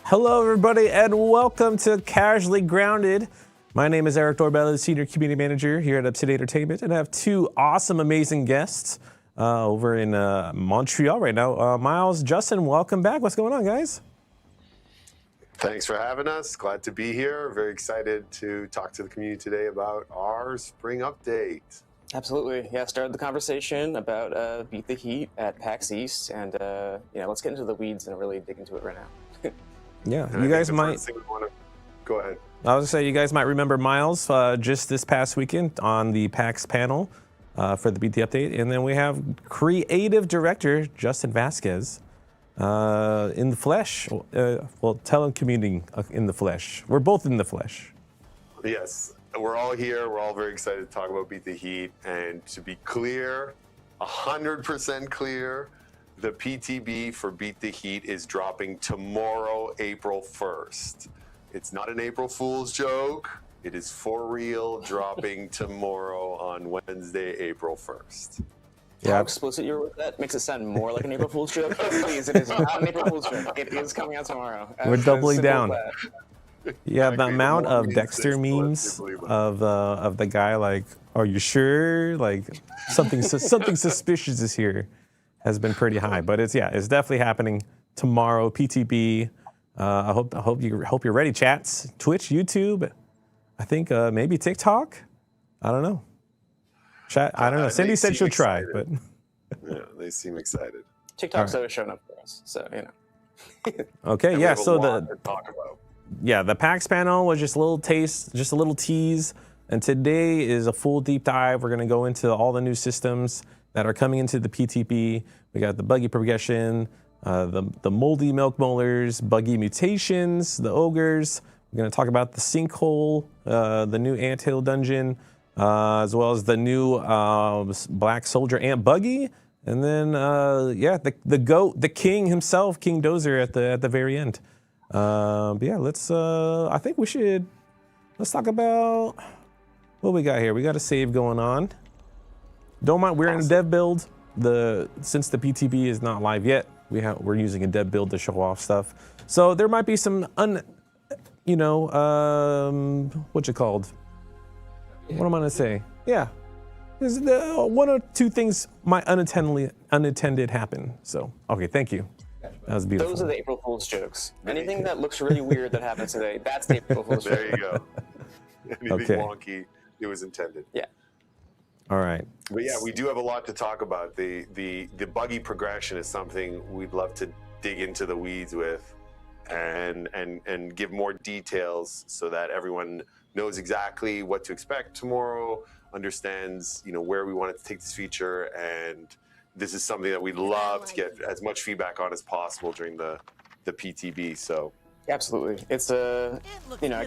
Hello, everybody, and welcome to Casually Grounded. My name is Eric Dorbella, Senior Community Manager here at Obsidian Entertainment, and I have two awesome, amazing guests over in Montreal right now. Miles, Justin, welcome back. What's going on, guys? Thanks for having us. Glad to be here. Very excited to talk to the community today about our spring update. Absolutely. Yeah, started the conversation about Beat the Heat at PAX East, and let's get into the weeds and really dig into it right now. Yeah, and you guys might... Go ahead. I was going to say, you guys might remember Miles just this past weekend on the PAX panel for the Beat the Update. And then we have creative director Justin Vazquez in the flesh. Telecommuting in the flesh. We're both in the flesh. Yes, we're all here. We're all very excited to talk about Beat the Heat. And to be clear, 100% clear, the PTB for Beat the Heat is dropping tomorrow, April 1st. It's not an April Fool's joke. It is for real, dropping tomorrow on Wednesday, April 1st. How explicit you were with that makes it sound more like an April Fool's joke. Please, it is not an April Fool's joke. It is coming out tomorrow. We're doubling down. Yeah, the amount of Dexter memes of the guy like, "Are you sure?" Like something suspicious is here has been pretty high, but it's definitely happening tomorrow. PTB. I hope you're ready, chats. Twitch, YouTube, I think maybe TikTok. I don't know. Chat. I don't know. Cindy said she'll try, but yeah, they seem excited. TikTok's always showing up for us, so you know. Okay, yeah. So the the PAX panel was just a little taste, just a little tease, and today is a full deep dive. We're gonna go into all the new systems that are coming into the PTB. We got the buggy progression, the moldy milk molars, buggy mutations, the ogres. We're going to talk about the sinkhole, the new anthill dungeon, as well as the new black soldier ant buggy, and then the goat, the king himself, King Dozer at the very end. Let's. I think let's talk about what we got here. We got a save going on. Don't mind, we're in a dev build. Since the PTB is not live yet, we're using a dev build to show off stuff. So there might be some what's it called? What am I gonna say? Yeah, there's one or two things might unattended happen. So okay, thank you. That was beautiful. Those are the April Fool's jokes. Anything that looks really weird that happens today, that's the April Fool's joke. There you go. Anything wonky, it was intended. Yeah. All right. But yeah, we do have a lot to talk about. The buggy progression is something we'd love to dig into the weeds with and give more details so that everyone knows exactly what to expect tomorrow, understands, where we want to take this feature, and this is something that we'd love to get as much feedback on as possible during the PTB. So absolutely. It's I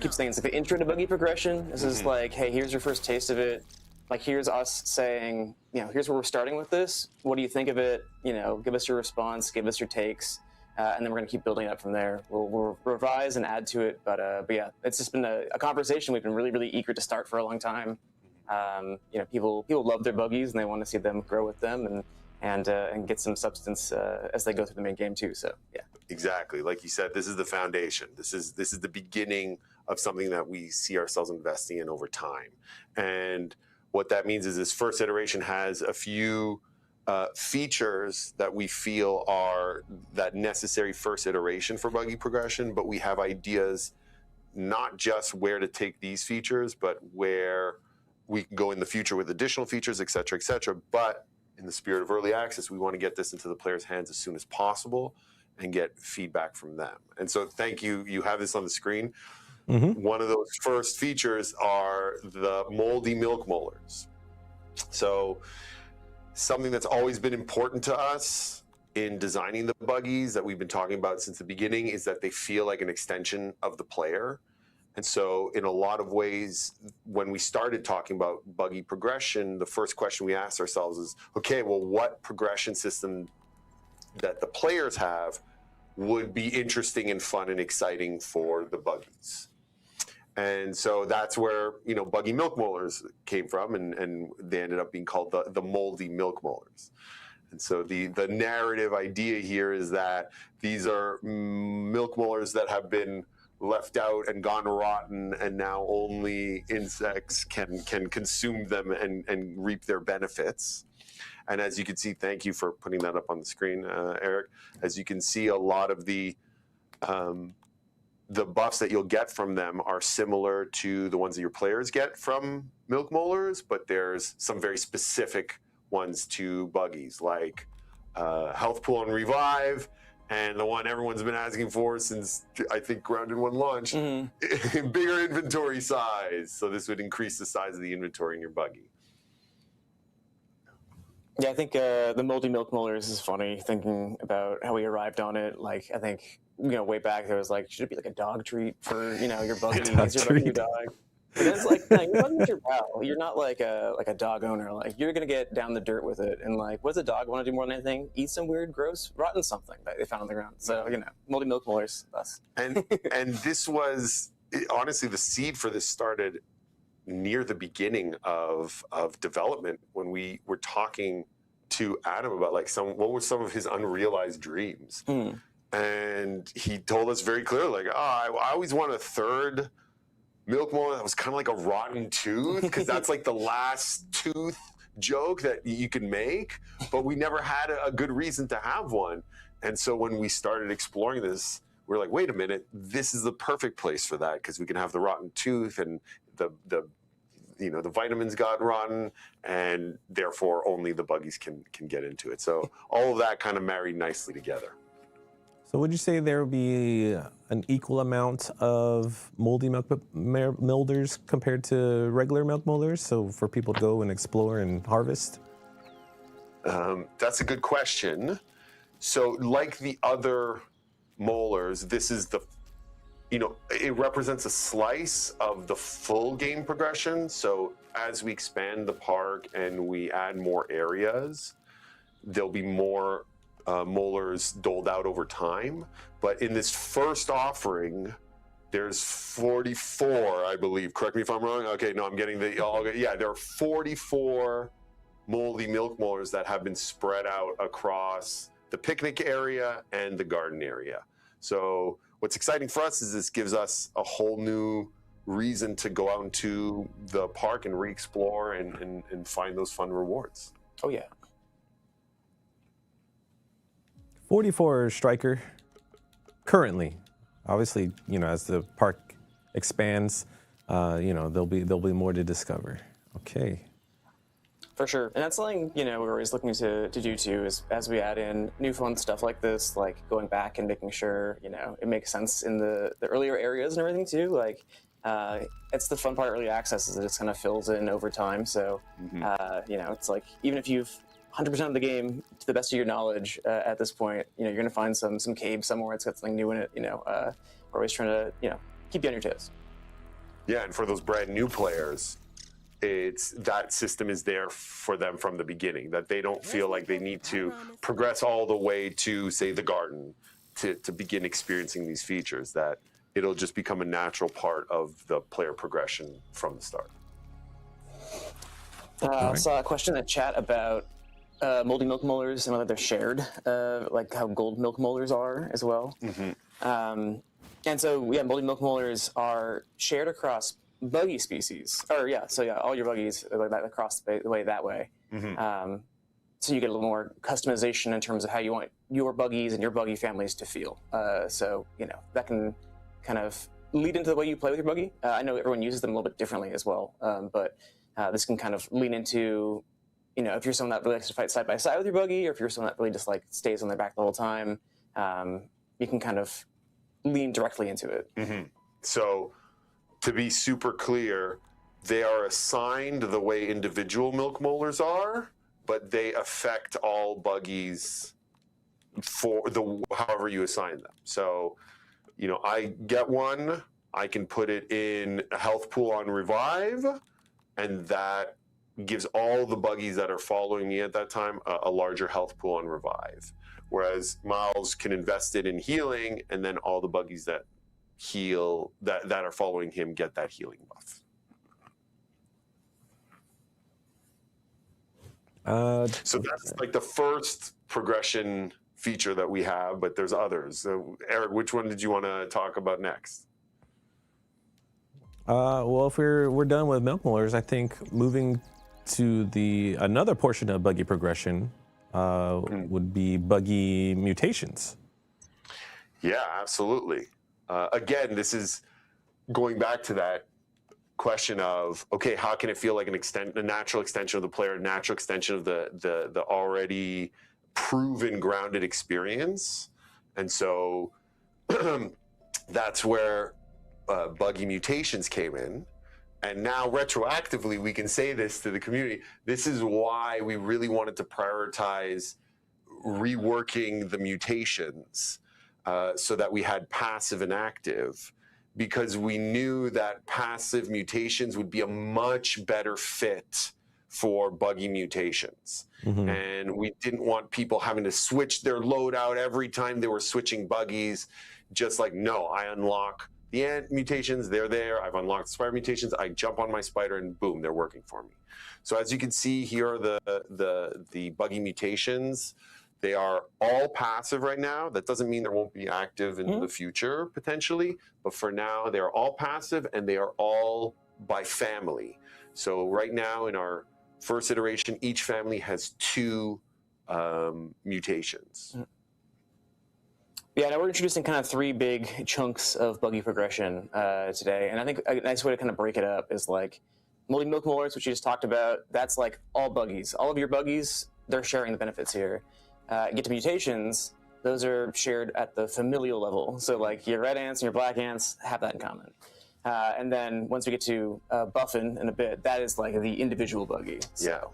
keep saying it's like the intro to buggy progression. This is like, hey, here's your first taste of it. Like, here's us saying, here's where we're starting with this. What do you think of it? Give us your response, give us your takes, and then we're going to keep building it up from there. We'll revise and add to it, but yeah, it's just been a conversation we've been really, really eager to start for a long time. People love their buggies and they want to see them grow with them and get some substance as they go through the main game too. So yeah, exactly. Like you said, this is the foundation. This is the beginning of something that we see ourselves investing in over time, and what that means is this first iteration has a few features that we feel are that necessary first iteration for buggy progression, but we have ideas not just where to take these features, but where we can go in the future with additional features, et cetera, et cetera. But in the spirit of early access, we want to get this into the players' hands as soon as possible and get feedback from them. And so thank you. You have this on the screen. One of those first features are the moldy milk molars. So something that's always been important to us in designing the buggies that we've been talking about since the beginning is that they feel like an extension of the player. And so in a lot of ways, when we started talking about buggy progression, the first question we asked ourselves is, okay, well, what progression system that the players have would be interesting and fun and exciting for the buggies? And so that's where, buggy milk molars came from, and they ended up being called the moldy milk molars. And so the narrative idea here is that these are milk molars that have been left out and gone rotten, and now only insects can consume them and reap their benefits. And as you can see, thank you for putting that up on the screen, Eric. As you can see, a lot of the buffs that you'll get from them are similar to the ones that your players get from milk molars, but there's some very specific ones to buggies, like health pool and revive, and the one everyone's been asking for since, I think, Grounded One launched, bigger inventory size. So this would increase the size of the inventory in your buggy. Yeah, I think the moldy milk molars is funny, thinking about how we arrived on it. Like, I think, way back there was like, should it be like a dog treat for, your buggy? Is your buggy your dog? But then it's like, no, your buggy's your pal. You're not like a dog owner. Like, you're going to get down the dirt with it. And like, what does a dog want to do more than anything? Eat some weird, gross, rotten something that they found on the ground. So, moldy milk molars, us. And this was, honestly, the seed for this started near the beginning of development, when we were talking to Adam about like what were some of his unrealized dreams. And he told us very clearly, like, I always want a third milk molar that was kind of like a rotten tooth, because that's like the last tooth joke that you can make, but we never had a good reason to have one. And so when we started exploring this, we're like, wait a minute, this is the perfect place for that, because we can have the rotten tooth, and the vitamins got rotten, and therefore only the buggies can get into it. So all of that kind of married nicely together. So would you say there would be an equal amount of moldy milk molders compared to regular milk molars? So for people to go and explore and harvest? That's a good question. So like the other molars, this is it represents a slice of the full game progression. So as we expand the park and we add more areas, there'll be more molars doled out over time. But in this first offering, there's 44, I believe. Correct me if I'm wrong. Okay, no, I'm getting there are 44 moldy milk molars that have been spread out across the picnic area and the garden area. So what's exciting for us is this gives us a whole new reason to go out into the park and re-explore and find those fun rewards. Oh, yeah. 44 striker currently. Obviously, as the park expands, there'll be more to discover. Okay. For sure. And that's something, we're always looking to do too, is as we add in new fun stuff like this, like going back and making sure, it makes sense in the earlier areas and everything too. Like, it's the fun part of early access, is it just kind of fills in over time. So, it's like, even if you've 100% of the game to the best of your knowledge at this point, you're going to find some cave somewhere that's got something new in it. We're always trying to, keep you on your toes. Yeah, and for those brand new players, it's that system is there for them from the beginning, that they don't feel like they need to progress all the way to, say, the garden to begin experiencing these features, that it'll just become a natural part of the player progression from the start. I saw a question in the chat about moldy milk molars and whether they're shared, like how gold milk molars are as well. And so, moldy milk molars are shared across buggy species. All your buggies across the way that way. So you get a little more customization in terms of how you want your buggies and your buggy families to feel. So, that can kind of lead into the way you play with your buggy. I know everyone uses them a little bit differently as well, but this can kind of lean into, if you're someone that really likes to fight side by side with your buggy, or if you're someone that really just like stays on their back the whole time, you can kind of lean directly into it. So to be super clear, they are assigned the way individual milk molars are, but they affect all buggies for however you assign them. So, I get one, I can put it in a health pool on revive, and that gives all the buggies that are following me at that time a larger health pool on revive. Whereas Miles can invest it in healing, and then all the buggies that heal that are following him get that healing buff. So that's like the first progression feature that we have, but there's others. So Eric, which one did you want to talk about next? Well, if we're done with milk molars, I think moving to another portion of buggy progression would be buggy mutations. Yeah, absolutely. Again, this is going back to that question of, okay, how can it feel like a natural extension of the player, a natural extension of the already proven grounded experience? And so that's where buggy mutations came in. And now retroactively, we can say this to the community. This is why we really wanted to prioritize reworking the mutations so that we had passive and active, because we knew that passive mutations would be a much better fit for buggy mutations. Mm-hmm. And we didn't want people having to switch their loadout every time they were switching buggies. Just like, no, I unlock the ant mutations, they're there. I've unlocked the spider mutations. I jump on my spider and boom, they're working for me. So as you can see here are the buggy mutations. They are all passive right now. That doesn't mean they won't be active in the future potentially, but for now they're all passive and they are all by family. So right now in our first iteration, each family has 2 mutations. Yeah, now we're introducing kind of 3 big chunks of buggy progression today, and I think a nice way to kind of break it up is like moldy milk molars, which you just talked about. That's like all buggies. All of your buggies, they're sharing the benefits here. Get to mutations, those are shared at the familial level. So like your red ants and your black ants have that in common. And then once we get to buffing in a bit, that is like the individual buggy. So,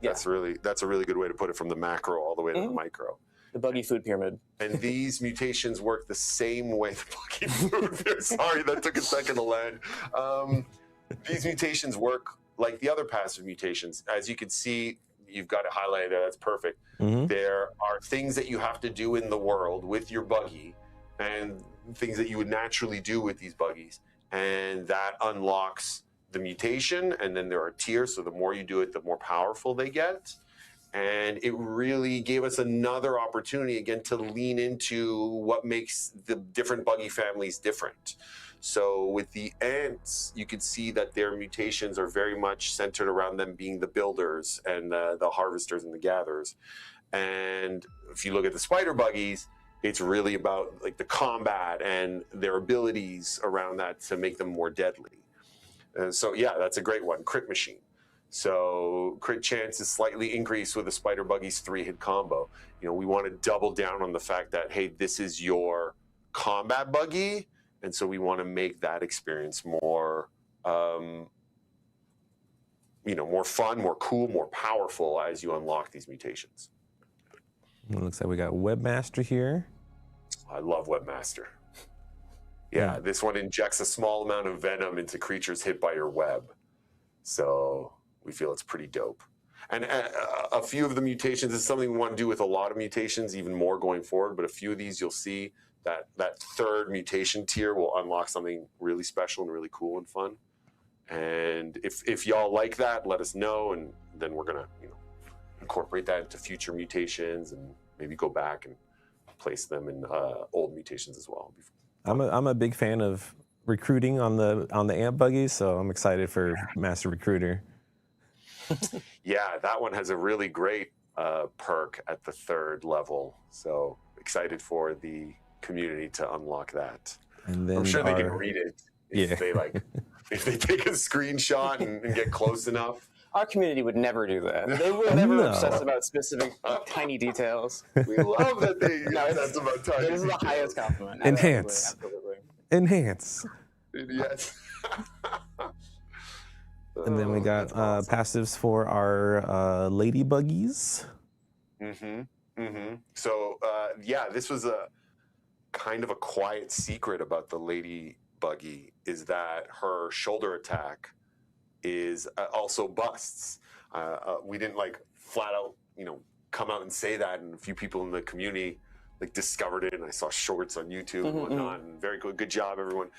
that's a really good way to put it, from the macro all the way to the micro. The buggy food pyramid. And these mutations work the same way the buggy food pyramid. Sorry, that took a second to land. These mutations work like the other passive mutations. As you can see, you've got it highlighted there. That's perfect. Mm-hmm. There are things that you have to do in the world with your buggy and things that you would naturally do with these buggies. And that unlocks the mutation. And then there are tiers. So the more you do it, the more powerful they get. And it really gave us another opportunity, again, to lean into what makes the different buggy families different. So with the ants, you can see that their mutations are very much centered around them being the builders and the harvesters and the gatherers. And if you look at the spider buggies, it's really about like the combat and their abilities around that to make them more deadly. And so, yeah, that's a great one. Crit machine. So crit chance is slightly increased with the spider buggies 3-hit combo. You know, we want to double down on the fact that, hey, this is your combat buggy. And so we want to make that experience more, more fun, more cool, more powerful as you unlock these mutations. It looks like we got Webmaster here. I love Webmaster. Yeah, this one injects a small amount of venom into creatures hit by your web. So we feel it's pretty dope. And a few of the mutations is something we want to do with a lot of mutations, even more going forward. But a few of these you'll see that third mutation tier will unlock something really special and really cool and fun. And if y'all like that, let us know, and then we're gonna incorporate that into future mutations and maybe go back and place them in old mutations as well. I'm a big fan of recruiting on the ant buggies, so I'm excited for Master Recruiter. Yeah, that one has a really great perk at the 3rd level. So excited for the community to unlock that. And then I'm sure they can read it if they take a screenshot and get close enough. Our community would never do that. They would never obsess about specific tiny details. We love that they obsess about tiny details. This is the highest compliment. Enhance. Absolutely. Enhance. Yes. And then we got awesome passives for our lady buggies. So this was a kind of a quiet secret about the lady buggy, is that her shoulder attack is also busts. We didn't flat out come out and say that, and a few people in the community discovered it, and I saw shorts on YouTube and whatnot. And very good job, everyone.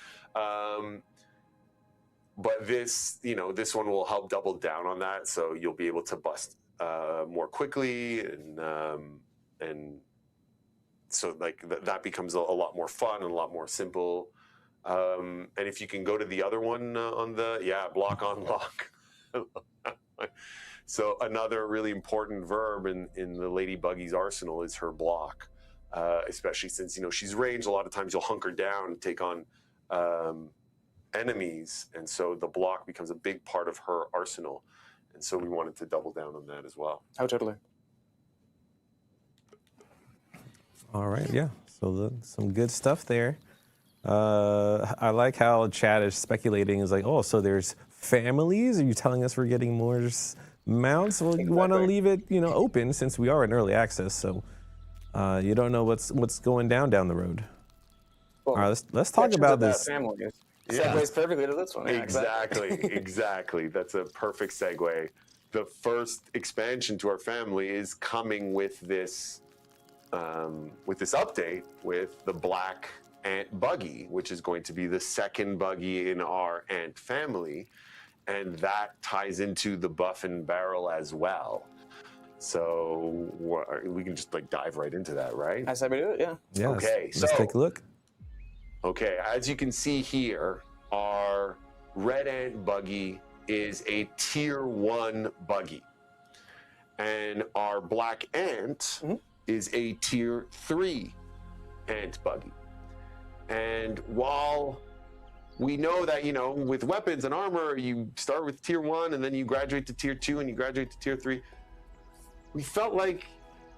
but this, this one will help double down on that. So you'll be able to bust more quickly, and so like that becomes a lot more fun and a lot more simple. And if you can go to the other one on the block on lock. So another really important verb in the Lady Buggy's arsenal is her block, especially since she's ranged. A lot of times you'll hunker down and take on enemies, and so the block becomes a big part of her arsenal. And so we wanted to double down on that as well. Oh, totally. All right, yeah. So some good stuff there. I like how Chad is speculating. Is like, oh, so there's families? Are you telling us we're getting more mounts? Well, you want to leave it, open since we are in early access. So you don't know what's going down the road. Well, all right, let's talk about this. Families. Segues perfectly to this one. Exactly. That's a perfect segue. The first expansion to our family is coming with this update with the Black Ant Buggy, which is going to be the second buggy in our ant family, and that ties into the buff and barrel as well. So we can just dive right into that, right? I said we do it, yeah. Yeah. Okay, let's take a look. Okay, as you can see here, our red ant buggy is a tier 1 buggy, and our black ant is a tier 3 ant buggy. And while we know that, with weapons and armor, you start with tier 1 and then you graduate to tier 2 and you graduate to tier 3, we felt like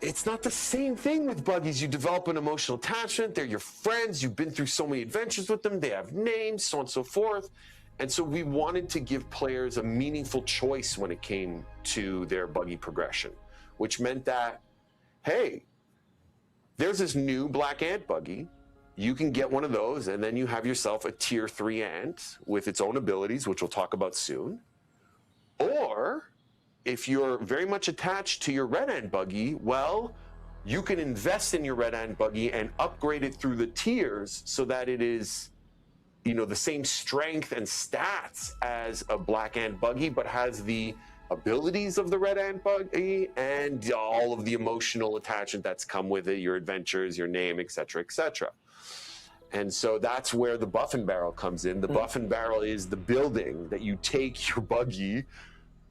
it's not the same thing with buggies. You develop an emotional attachment. They're your friends. You've been through so many adventures with them. They have names, so on and so forth. And so we wanted to give players a meaningful choice when it came to their buggy progression, which meant that, hey, there's this new black ant buggy. You can get one of those, and then you have yourself a tier 3 ant with its own abilities, which we'll talk about soon. Or if you're very much attached to your red ant buggy, well, you can invest in your red ant buggy and upgrade it through the tiers so that it is, the same strength and stats as a black ant buggy, but has the abilities of the red ant buggy and all of the emotional attachment that's come with it, your adventures, your name, etc., etc. And so that's where the buff and barrel comes in. The buff and barrel is the building that you take your buggy,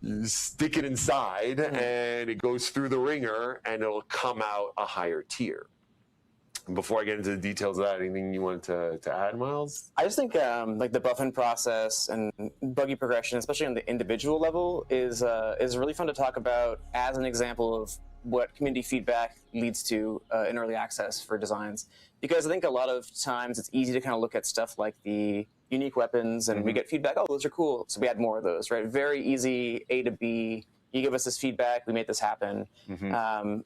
you stick it inside, and it goes through the ringer, and it'll come out a higher tier. Before I get into the details of that, anything you wanted to add, Miles? I just think the buffing process and buggy progression, especially on the individual level, is really fun to talk about as an example of what community feedback leads to in early access for designs. Because I think a lot of times it's easy to kind of look at stuff like the unique weapons and we get feedback, oh, those are cool, so we add more of those, right? Very easy A to B. You give us this feedback, we made this happen.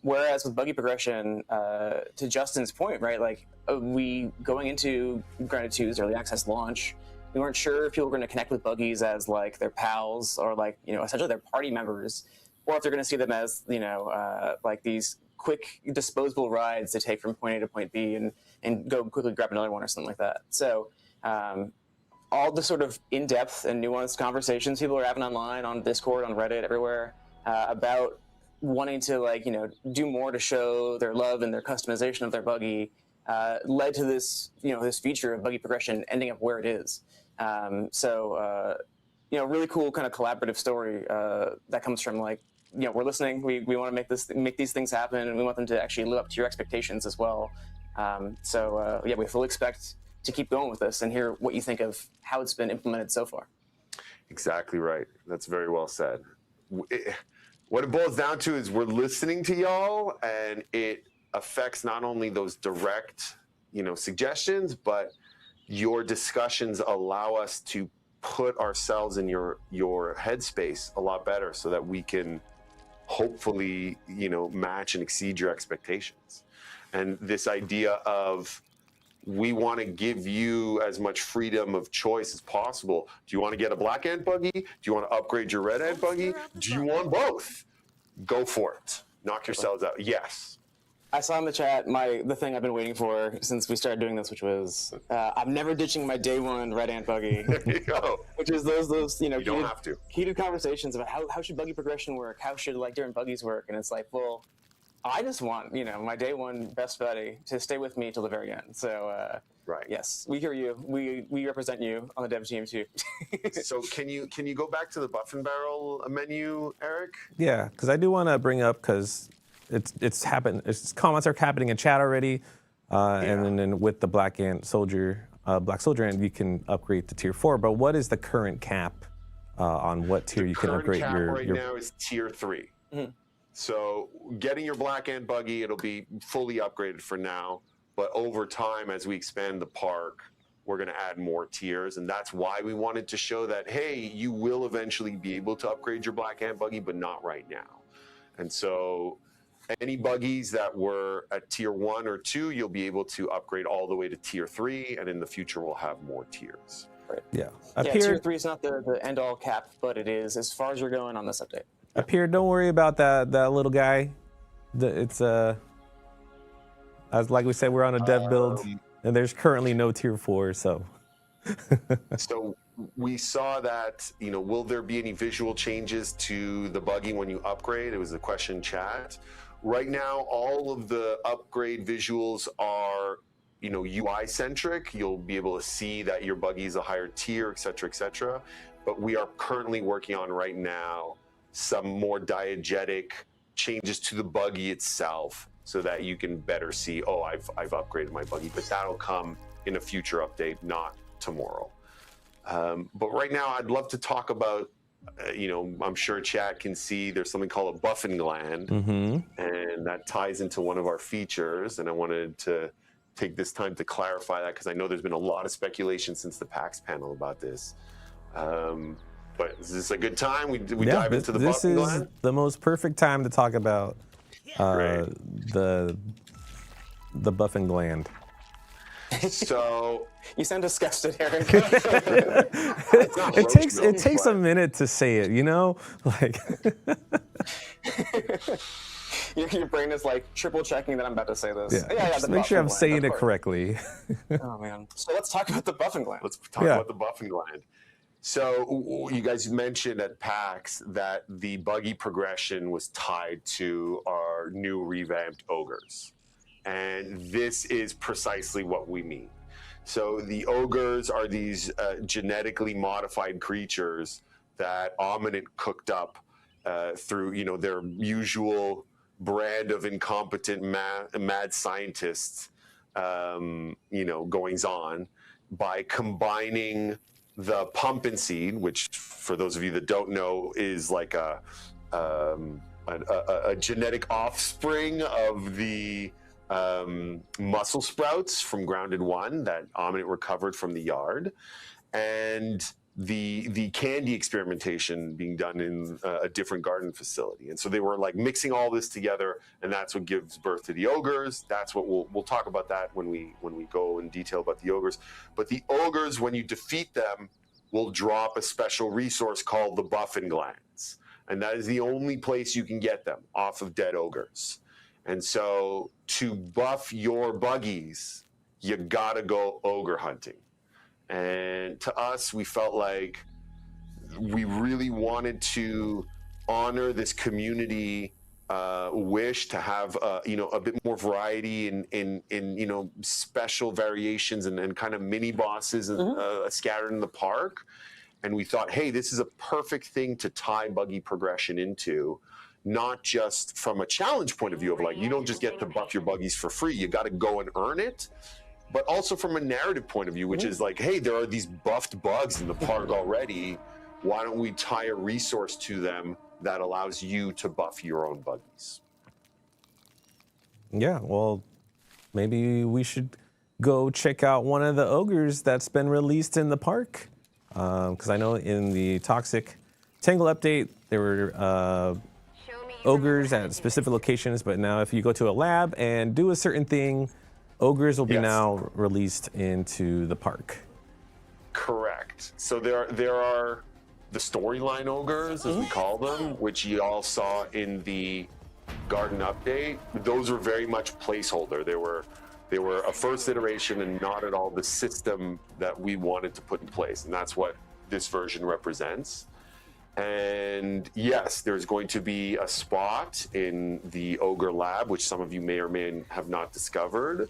Whereas with buggy progression, to Justin's point, right, we going into Granite 2's early access launch, we weren't sure if people were going to connect with buggies as their pals or essentially their party members, or if they're going to see them as these quick disposable rides to take from point A to point B and go quickly grab another one or something like that. So all the sort of in-depth and nuanced conversations people are having online, on Discord, on Reddit, everywhere, about wanting to do more to show their love and their customization of their buggy, led to this this feature of buggy progression ending up where it is. Really cool kind of collaborative story that comes from we're listening. We want to make these things happen, and we want them to actually live up to your expectations as well. We fully expect to keep going with this and hear what you think of how it's been implemented so far. Exactly right. That's very well said. What it boils down to is we're listening to y'all, and it affects not only those direct, suggestions, but your discussions allow us to put ourselves in your headspace a lot better so that we can hopefully, match and exceed your expectations. And this idea of, we want to give you as much freedom of choice as possible. Do you want to get a black ant buggy? Do you want to upgrade your red ant buggy? Do you want both? Go for it. Knock yourselves out. Yes. I saw in the chat the thing I've been waiting for since we started doing this, which was I'm never ditching my day one red ant buggy. There you go. Which is those You don't have to. heated conversations about how should buggy progression work, how should like different buggies work, and it's like, well, I just want my day one best buddy to stay with me till the very end. So Right. yes, we hear you. We represent you on the dev team too. So can you go back to the buff and barrel menu, Eric? Yeah, because I do want to bring up because it's happened. It's comments are happening in chat already, and then with the black soldier ant, you can upgrade to tier 4. But what is the current cap on what tier you can upgrade Current cap your? right now is tier 3. Mm-hmm. So getting your black ant buggy, it'll be fully upgraded for now. But over time, as we expand the park, we're going to add more tiers, and that's why we wanted to show that, hey, you will eventually be able to upgrade your black ant buggy, but not right now. And so any buggies that were at tier 1 or 2, you'll be able to upgrade all the way to tier 3, and in the future we'll have more tiers. Right. Yeah. Tier 3 is not the end all cap, but it is as far as you're going on this update. Up here, don't worry about that little guy. It's as like we said, we're on a dev build, and there's currently no tier 4, so. So we saw that, will there be any visual changes to the buggy when you upgrade? It was a question in chat. Right now, all of the upgrade visuals are, UI centric. You'll be able to see that your buggy is a higher tier, et cetera, et cetera. But we are currently working on right now some more diegetic changes to the buggy itself so that you can better see, oh, I've upgraded my buggy, but that'll come in a future update, not tomorrow. But right now, I'd love to talk about, I'm sure chat can see there's something called a buffing gland, and that ties into one of our features, and I wanted to take this time to clarify that because I know there's been a lot of speculation since the PAX panel about this. But is this a good time? We dive into the buffing gland? This is the most perfect time to talk about the buffing gland. So you sound disgusted, Eric. it takes a minute to say it, like. Your brain is like triple checking that I'm about to say this. Yeah, just make sure I'm saying it correctly. Oh man. So let's talk about the buffing gland. Let's talk about the buffing gland. So you guys mentioned at PAX that the buggy progression was tied to our new revamped ogres. And this is precisely what we mean. So the ogres are these genetically modified creatures that Ominent cooked up through, their usual brand of incompetent mad scientists, goings on by combining the pumpkin seed, which for those of you that don't know is like a genetic offspring of the muscle sprouts from Grounded 1 that Ominent recovered from the yard, and the candy experimentation being done in a different garden facility. And so they were like mixing all this together, and that's what gives birth to the ogres. That's what we'll talk about that when we go in detail about the ogres. But the ogres, when you defeat them, will drop a special resource called the buffing glands. And that is the only place you can get them, off of dead ogres. And so to buff your buggies, you gotta go ogre hunting. And to us, we felt like we really wanted to honor this community wish to have a bit more variety in special variations and kind of mini bosses scattered in the park. And we thought, hey, this is a perfect thing to tie buggy progression into, not just from a challenge point of view of like, you don't just get to buff your buggies for free, you got to go and earn it, but also from a narrative point of view, which is like, hey, there are these buffed bugs in the park already, why don't we tie a resource to them that allows you to buff your own buggies? Yeah, well, maybe we should go check out one of the ogres that's been released in the park. Because I know in the Toxic Tangle update, there were ogres at specific locations, but now if you go to a lab and do a certain thing, ogres will be now released into the park. Correct. So there are the storyline ogres, as we call them, which you all saw in the garden update, those were very much placeholder. They were a first iteration and not at all the system that we wanted to put in place. And that's what this version represents. And yes, there's going to be a spot in the Ogre lab, which some of you may or may have not discovered.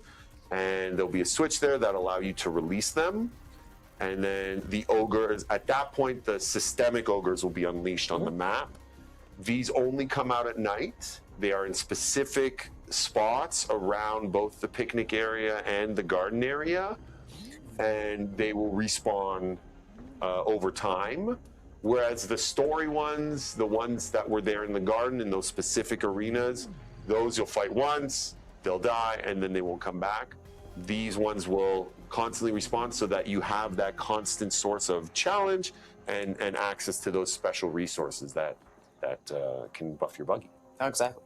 And there'll be a switch there that allow you to release them. And then the ogres, at that point, the systemic ogres will be unleashed on the map. These only come out at night. They are in specific spots around both the picnic area and the garden area. And they will respawn over time. Whereas the story ones, the ones that were there in the garden in those specific arenas, those you'll fight once, they'll die, and then they won't come back. These ones will constantly respawn so that you have that constant source of challenge and access to those special resources that can buff your buggy. Oh, exactly.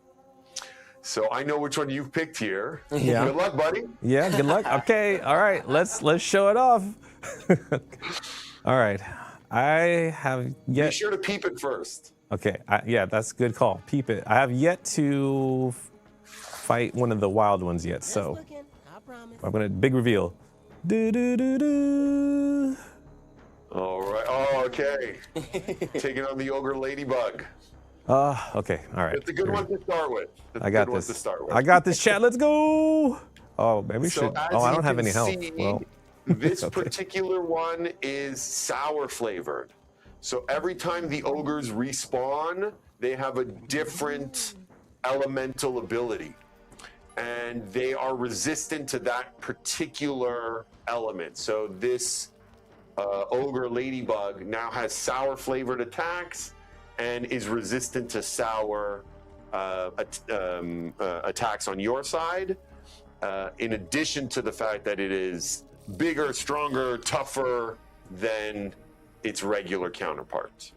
So I know which one you've picked here. Yeah. Good luck, buddy. Yeah, good luck. Okay, all right, let's show it off. All right, I have yet. Be sure to peep it first. Okay, yeah, that's a good call. Peep it. I have yet to fight one of the wild ones yet, so I'm gonna big reveal. Do do do do. All right. Oh, okay. Taking on the ogre ladybug. Okay, all right. It's a good one to start with. I got this. I got this, chat. Let's go. Oh, maybe we should. Oh, I don't have any health. Well, this particular one is sour flavored. So every time the ogres respawn, they have a different elemental ability. And they are resistant to that particular element. So this ogre ladybug now has sour flavored attacks and is resistant to sour attacks on your side, in addition to the fact that it is bigger, stronger, tougher than its regular counterpart.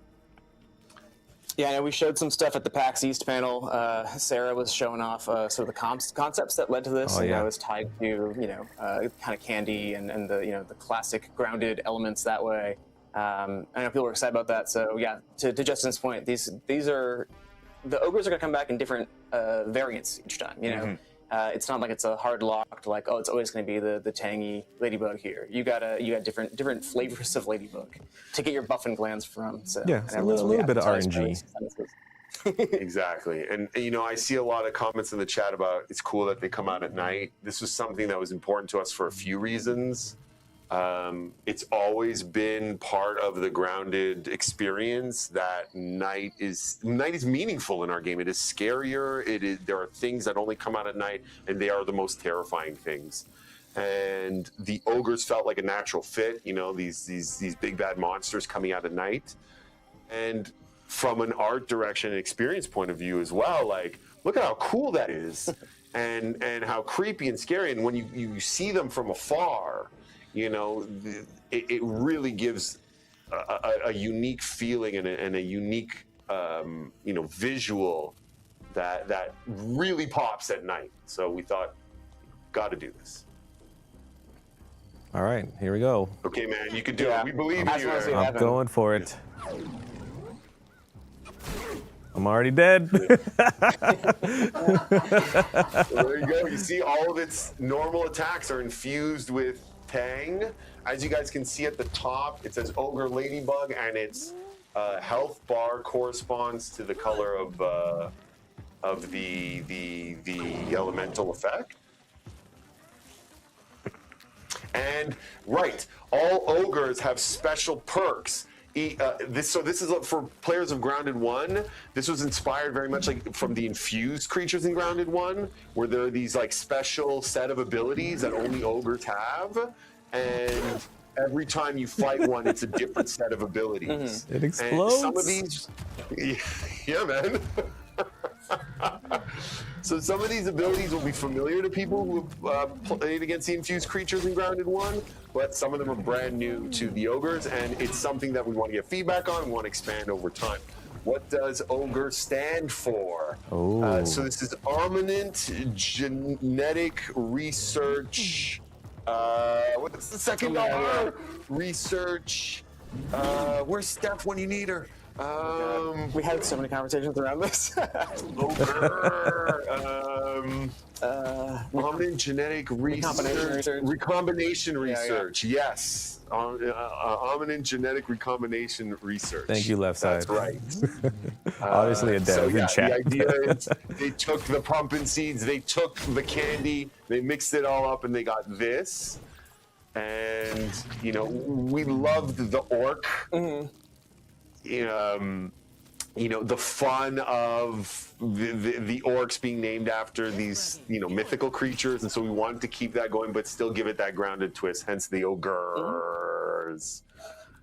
Yeah, I know we showed some stuff at the PAX East panel. Sarah was showing off sort of the concepts that led to this, and that was tied to kind of candy and the classic grounded elements that way. I know people were excited about that. So yeah, to Justin's point, these are the ogres are going to come back in different variants each time. You know, it's not like it's a hard locked like it's always going to be the tangy ladybug here. You got different flavors of ladybug to get your buffing glands from. So yeah, it's a little bit of RNG. Exactly. And I see a lot of comments in the chat about it's cool that they come out at night. This was something that was important to us for a few reasons. It's always been part of the grounded experience that night is meaningful in our game. It is scarier. There are things that only come out at night, and they are the most terrifying things. And the ogres felt like a natural fit. These big bad monsters coming out at night, and from an art direction and experience point of view as well, like look at how cool that is, and how creepy and scary. And when you see them from afar, it really gives a unique feeling and a unique, visual that really pops at night. So we thought, got to do this. All right, here we go. Okay, man, you can do it. We believe in you. I'm going for it. I'm already dead. There you go. You see, all of its normal attacks are infused with Tang. As you guys can see at the top, it says Ogre Ladybug, and its health bar corresponds to the color of the elemental effect. And right, all ogres have special perks. This is for players of Grounded 1. This was inspired very much like from the infused creatures in Grounded 1, where there are these like special set of abilities that only ogres have, and every time you fight one, it's a different set of abilities. It explodes. And some of these, yeah, man. So some of these abilities will be familiar to people who've played against the infused creatures in Grounded 1, but some of them are brand new to the ogres, and it's something that we want to get feedback on and want to expand over time. What does Ogre stand for? So this is Armament Genetic Research. What's the second R? Research. Where's Steph when you need her? We had so many conversations around this. Ogre. Hominid genetic recombination research. Yes. Hominid genetic recombination research. Thank you, left side. That's right. Obviously a dev So yeah, chat. the idea is they took the pumpkin seeds, they took the candy, they mixed it all up, and they got this. And you know, we loved the orc. You know, the fun of the orcs being named after these, you know, mythical creatures, and so we wanted to keep that going, but still give it that grounded twist. Hence the ogres.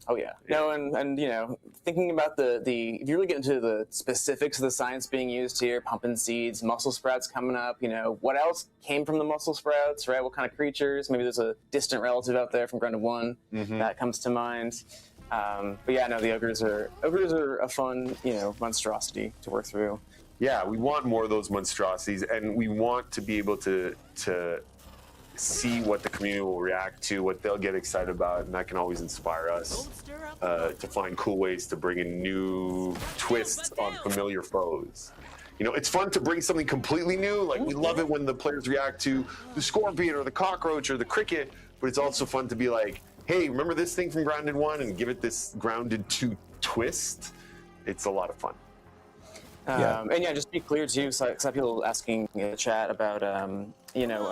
Oh yeah. No, and you know, thinking about the if you really get into the specifics of the science being used here, pumpkin seeds, muscle sprouts coming up, you know, what else came from the muscle sprouts, right? What kind of creatures? Maybe there's a distant relative out there from Grounded 1 that comes to mind. But yeah, no, the ogres are a fun, you know, monstrosity to work through. Yeah, we want more of those monstrosities, and we want to be able to see what the community will react to, what they'll get excited about, and that can always inspire us to find cool ways to bring in new twists on familiar foes. You know, it's fun to bring something completely new. Like, we love it when the players react to the scorpion or the cockroach or the cricket, but it's also fun to be like, hey, remember this thing from Grounded 1, and give it this Grounded 2 twist. It's a lot of fun. And yeah, just be clear too. So some people asking in the chat about, you know,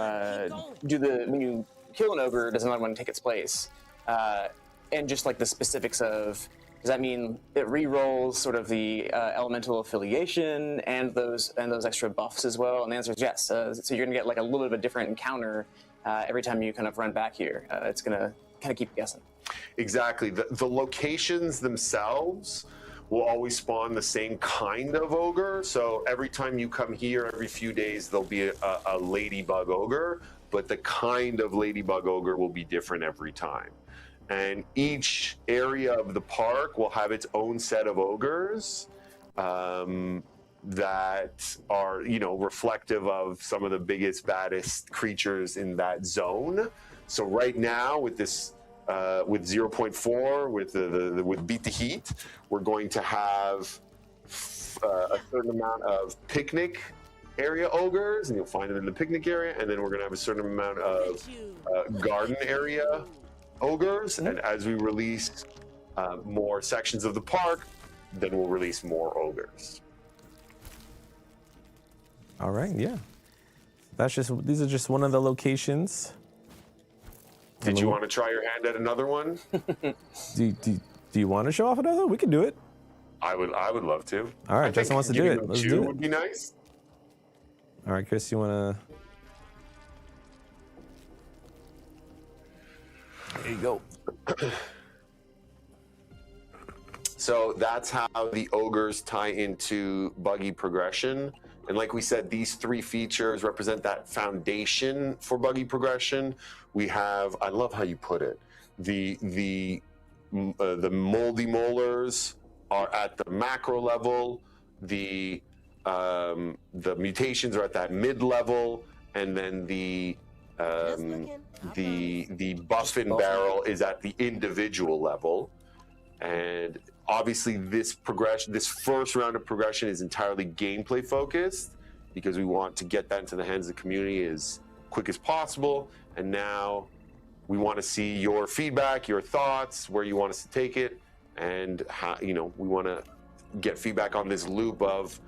when you kill an ogre, does another one take its place? And just like the specifics of, does that mean it re-rolls sort of the elemental affiliation and those extra buffs as well? And the answer is yes. So you're gonna get like a little bit of a different encounter every time you kind of run back here. It's gonna kind of keep you guessing. Exactly. The locations themselves will always spawn the same kind of ogre. So every time you come here, every few days, there'll be a ladybug ogre, but the kind of ladybug ogre will be different every time. And each area of the park will have its own set of ogres that are, you know, reflective of some of the biggest, baddest creatures in that zone. So right now, with this, with 0.4, with Beat the Heat, we're going to have a certain amount of picnic area ogres, and you'll find them in the picnic area. And then we're going to have a certain amount of garden area ogres. And as we release more sections of the park, then we'll release more ogres. All right, yeah. These are just one of the locations. Did you want to try your hand at another one? Do you want to show off another? We can do it. I would love to. All right, Justin wants to do it. Let's do it. Would be nice. All right, Chris, you want to? There you go. So that's how the ogres tie into buggy progression. And like we said, these three features represent that foundation for buggy progression. We have, I love how you put it, the moldy molars are at the macro level, the mutations are at that mid level, and then the buffin barrel is at the individual level. And obviously this first round of progression is entirely gameplay focused, because we want to get that into the hands of the community as quick as possible. And now we want to see your feedback, your thoughts, where you want us to take it, and how, you know, we want to get feedback on this loop of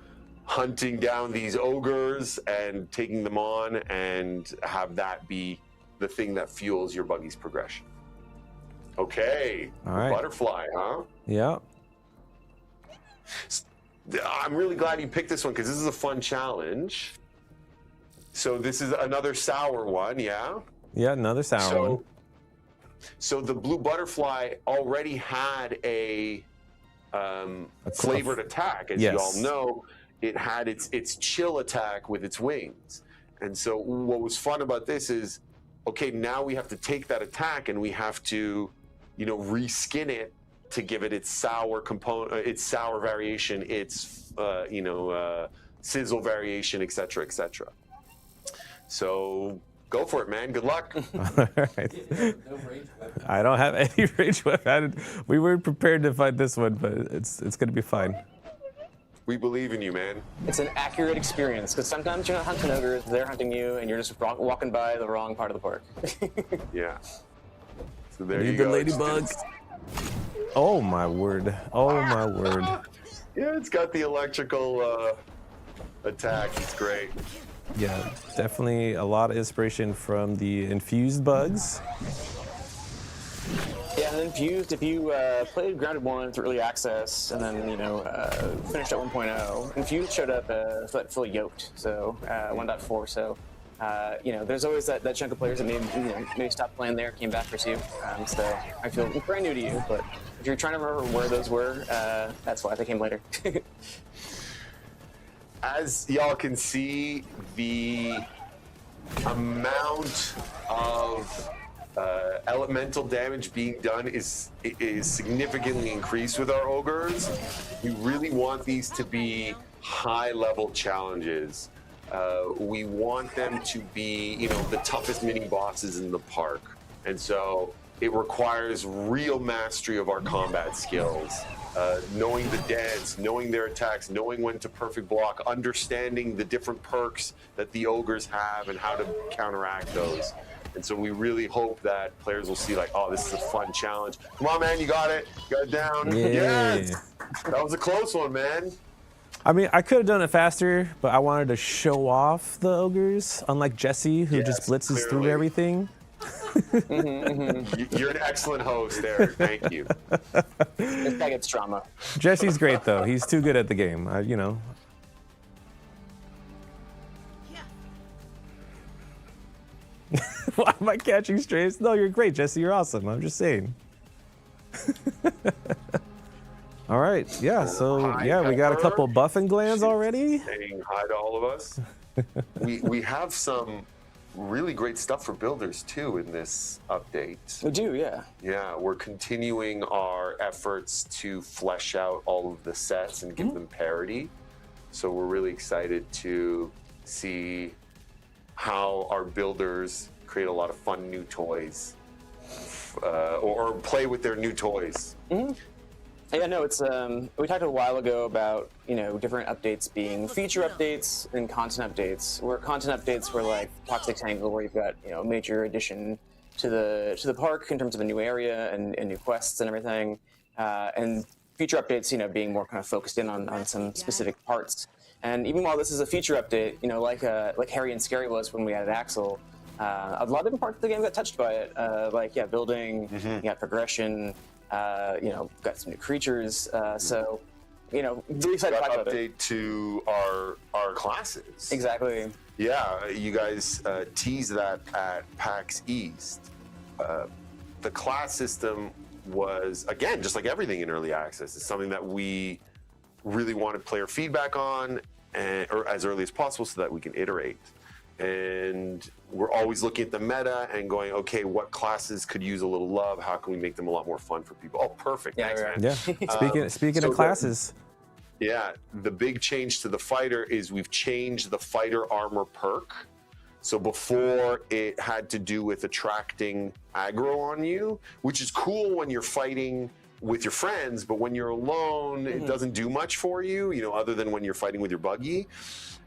hunting down these ogres and taking them on, and have that be the thing that fuels your buggy's progression. Okay, all right. Butterfly, huh? Yeah. I'm really glad you picked this one, because this is a fun challenge. So this is another sour one, yeah? Yeah, another sour one. So the blue butterfly already had a flavored attack. As you all know, it had its chill attack with its wings. And so what was fun about this is, okay, now we have to take that attack and we have to, you know, reskin it to give it its sour component, its sour variation, its sizzle variation, etc., etc. So go for it, man. Good luck. All right. I don't have any rage weapon. We weren't prepared to fight this one, but it's going to be fine. We believe in you, man. It's an accurate experience because sometimes you're not hunting ogres, they're hunting you, and you're just walking by the wrong part of the park. Yeah. So there Need you the go. ladybug. Oh my word. Oh my word. Yeah, it's got the electrical attack. It's great. Yeah, definitely a lot of inspiration from the infused bugs. Yeah, and Infused, if you played Grounded 1 through early access and then, finished at 1.0, Infused showed up fully yoked, so 1.4, so, there's always that chunk of players that maybe stopped playing there, came back for you. So I feel brand new to you, but if you're trying to remember where those were, that's why they came later. As y'all can see, the amount of elemental damage being done is significantly increased with our ogres. We really want these to be high-level challenges. We want them to be, the toughest mini bosses in the park, and so it requires real mastery of our combat skills. Knowing the dance, knowing their attacks, knowing when to perfect block, understanding the different perks that the ogres have and how to counteract those. And so we really hope that players will see like, oh, this is a fun challenge. Come on, man, you got it. You got it down. Yeah. Yes! That was a close one, man. I mean, I could have done it faster, but I wanted to show off the ogres, unlike Jesse, who just blitzes through everything. You're an excellent host, Eric. Thank you. This guy gets drama. Jesse's great, though. He's too good at the game, Why am I catching strays? No, you're great, Jesse. You're awesome. I'm just saying. All right. Yeah. So we got a couple buffing glands already. Saying hi to all of us. we have some really great stuff for builders too in this update. We do, yeah. Yeah, we're continuing our efforts to flesh out all of the sets and give them parity. So we're really excited to see how our builders create a lot of fun new toys or play with their new toys. Yeah, no, it's we talked a while ago about different updates being feature updates and content updates. Where content updates were like Toxic Tangle, where you've got a major addition to the park in terms of a new area and new quests and everything, and feature updates being more kind of focused in on some specific parts. And even while this is a feature update, like Harry and Scary was when we added Axel, a lot of different parts of the game got touched by it. Building, you got progression. Got some new creatures. So, really excited to talk about it. Update to our classes. Exactly. Yeah, you guys teased that at PAX East. The class system was, again, just like everything in early access, it's something that we really wanted player feedback on, or as early as possible, so that we can iterate. And we're always looking at the meta and going, okay, what classes could use a little love? How can we make them a lot more fun for people? Oh, perfect. Yeah, Thanks, man. Yeah. Speaking of classes. The big change to the fighter is we've changed the fighter armor perk. So before it had to do with attracting aggro on you, which is cool when you're fighting with your friends, but when you're alone, it doesn't do much for you, other than when you're fighting with your buggy.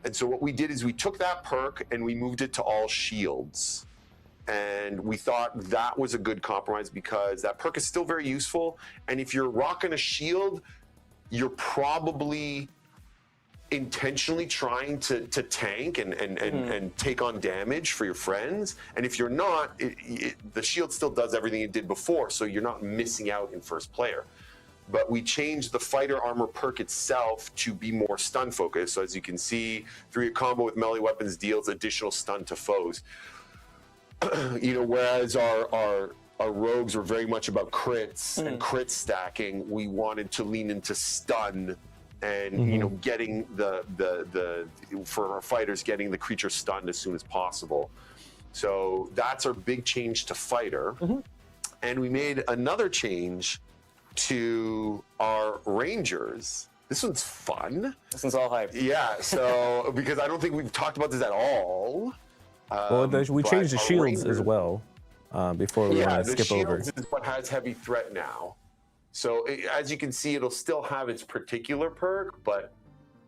And so what we did is we took that perk and we moved it to all shields. And we thought that was a good compromise because that perk is still very useful. And if you're rocking a shield, you're probably intentionally trying to tank and take on damage for your friends. And if you're not, the shield still does everything it did before, so you're not missing out in first player. But we changed the fighter armor perk itself to be more stun focused. So as you can see, 3 combo with melee weapons deals additional stun to foes. Whereas our rogues were very much about crits and crit stacking, we wanted to lean into stun and getting for our fighters, getting the creature stunned as soon as possible. So that's our big change to fighter. And we made another change to our rangers. This one's fun. This one's all hype. Yeah, so because I don't think we've talked about this at all. Well, we but changed the our shields as Rangers- well skip the over. shields is what has heavy threat now. So as you can see, it'll still have its particular perk, but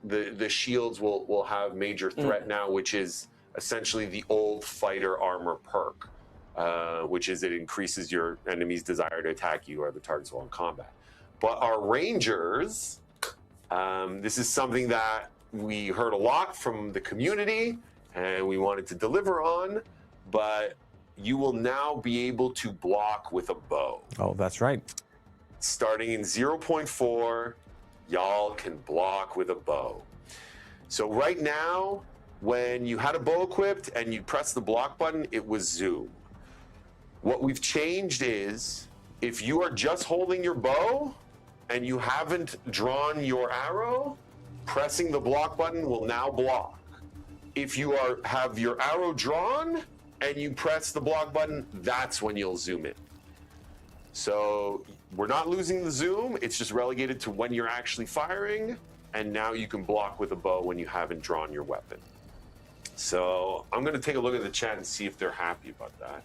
the shields will have major threat now, which is essentially the old fighter armor perk, which is it increases your enemy's desire to attack you or the targets while in combat. But our Rangers, this is something that we heard a lot from the community and we wanted to deliver on, but you will now be able to block with a bow. Oh, that's right. Starting in 0.4, y'all can block with a bow. So right now, when you had a bow equipped and you press the block button, it was zoom. What we've changed is, if you are just holding your bow and you haven't drawn your arrow, pressing the block button will now block. If you have your arrow drawn and you press the block button, that's when you'll zoom in. So we're not losing the zoom, it's just relegated to when you're actually firing, and now you can block with a bow when you haven't drawn your weapon. So I'm gonna take a look at the chat and see if they're happy about that.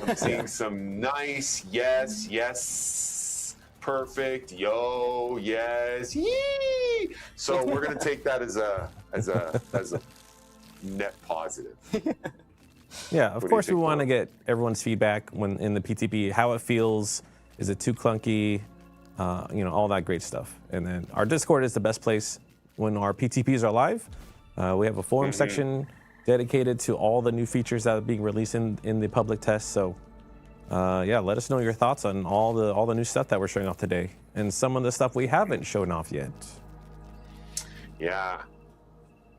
I'm seeing some nice yes, perfect, yo, yes, yee. So we're gonna take that as a net positive. Yeah, of What do you course we think, want to Bo? get everyone's feedback when in the PTP, how it feels, is it too clunky, all that great stuff. And then our Discord is the best place when our PTPs are live. We have a forum section dedicated to all the new features that are being released in the public test. So let us know your thoughts on all the new stuff that we're showing off today and some of the stuff we haven't shown off yet. Yeah,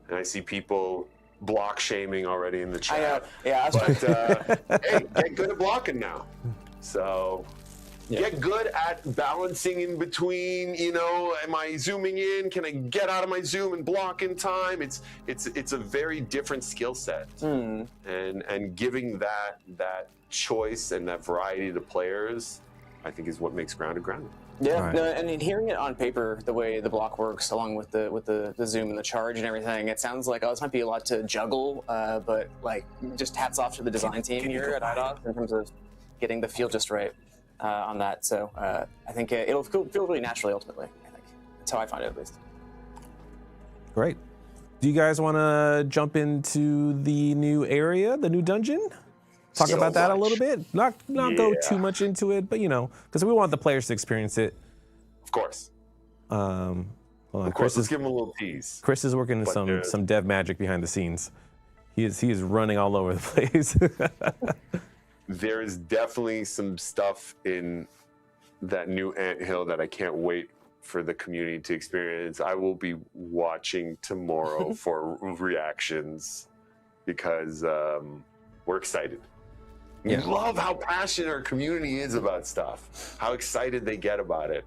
and I see people block shaming already in the chat. I know. Yeah, But hey, get good at blocking now. So get good at balancing in between. Am I zooming in? Can I get out of my zoom and block in time? It's a very different skill set, and giving that choice and that variety to players, I think, is what makes grounded grounded. Yeah, Right. no, and hearing it on paper, the way the block works, along with the zoom and the charge and everything, it sounds like this might be a lot to juggle. But just hats off to the design team here at Eidos in terms of getting the feel just right on that. So I think it'll feel really naturally ultimately. I think that's how I find it at least. Great. Do you guys want to jump into the new area, the new dungeon? Talk So about that a much. little bit. Not go Yeah. too much into it, but because we want the players to experience it. Of course. Hold on, Of course, let's give them a little tease. Chris is working But some there's- dev magic behind the scenes. He is running all over the place. There is definitely some stuff in that new anthill that I can't wait for the community to experience. I will be watching tomorrow for reactions because we're excited. We Yeah. love how passionate our community is about stuff, how excited they get about it.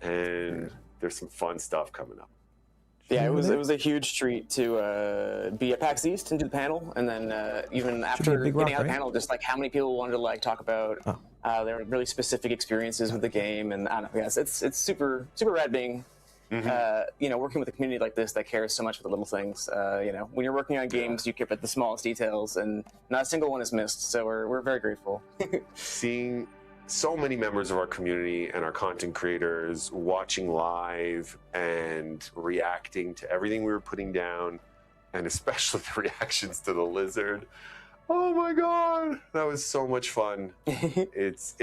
And there's some fun stuff coming up. Yeah, it was a huge treat to be at PAX East and do the panel, and then even be a after big getting rock, out of the right? panel, just how many people wanted to talk about their really specific experiences with the game, and I don't know, yes, it's super rad being working with a community like this that cares so much for the little things. When you're working on games, you care about the smallest details, and not a single one is missed. So we're very grateful. Seeing so many members of our community and our content creators watching live and reacting to everything we were putting down, and especially the reactions to the lizard. Oh my god, that was so much fun. It's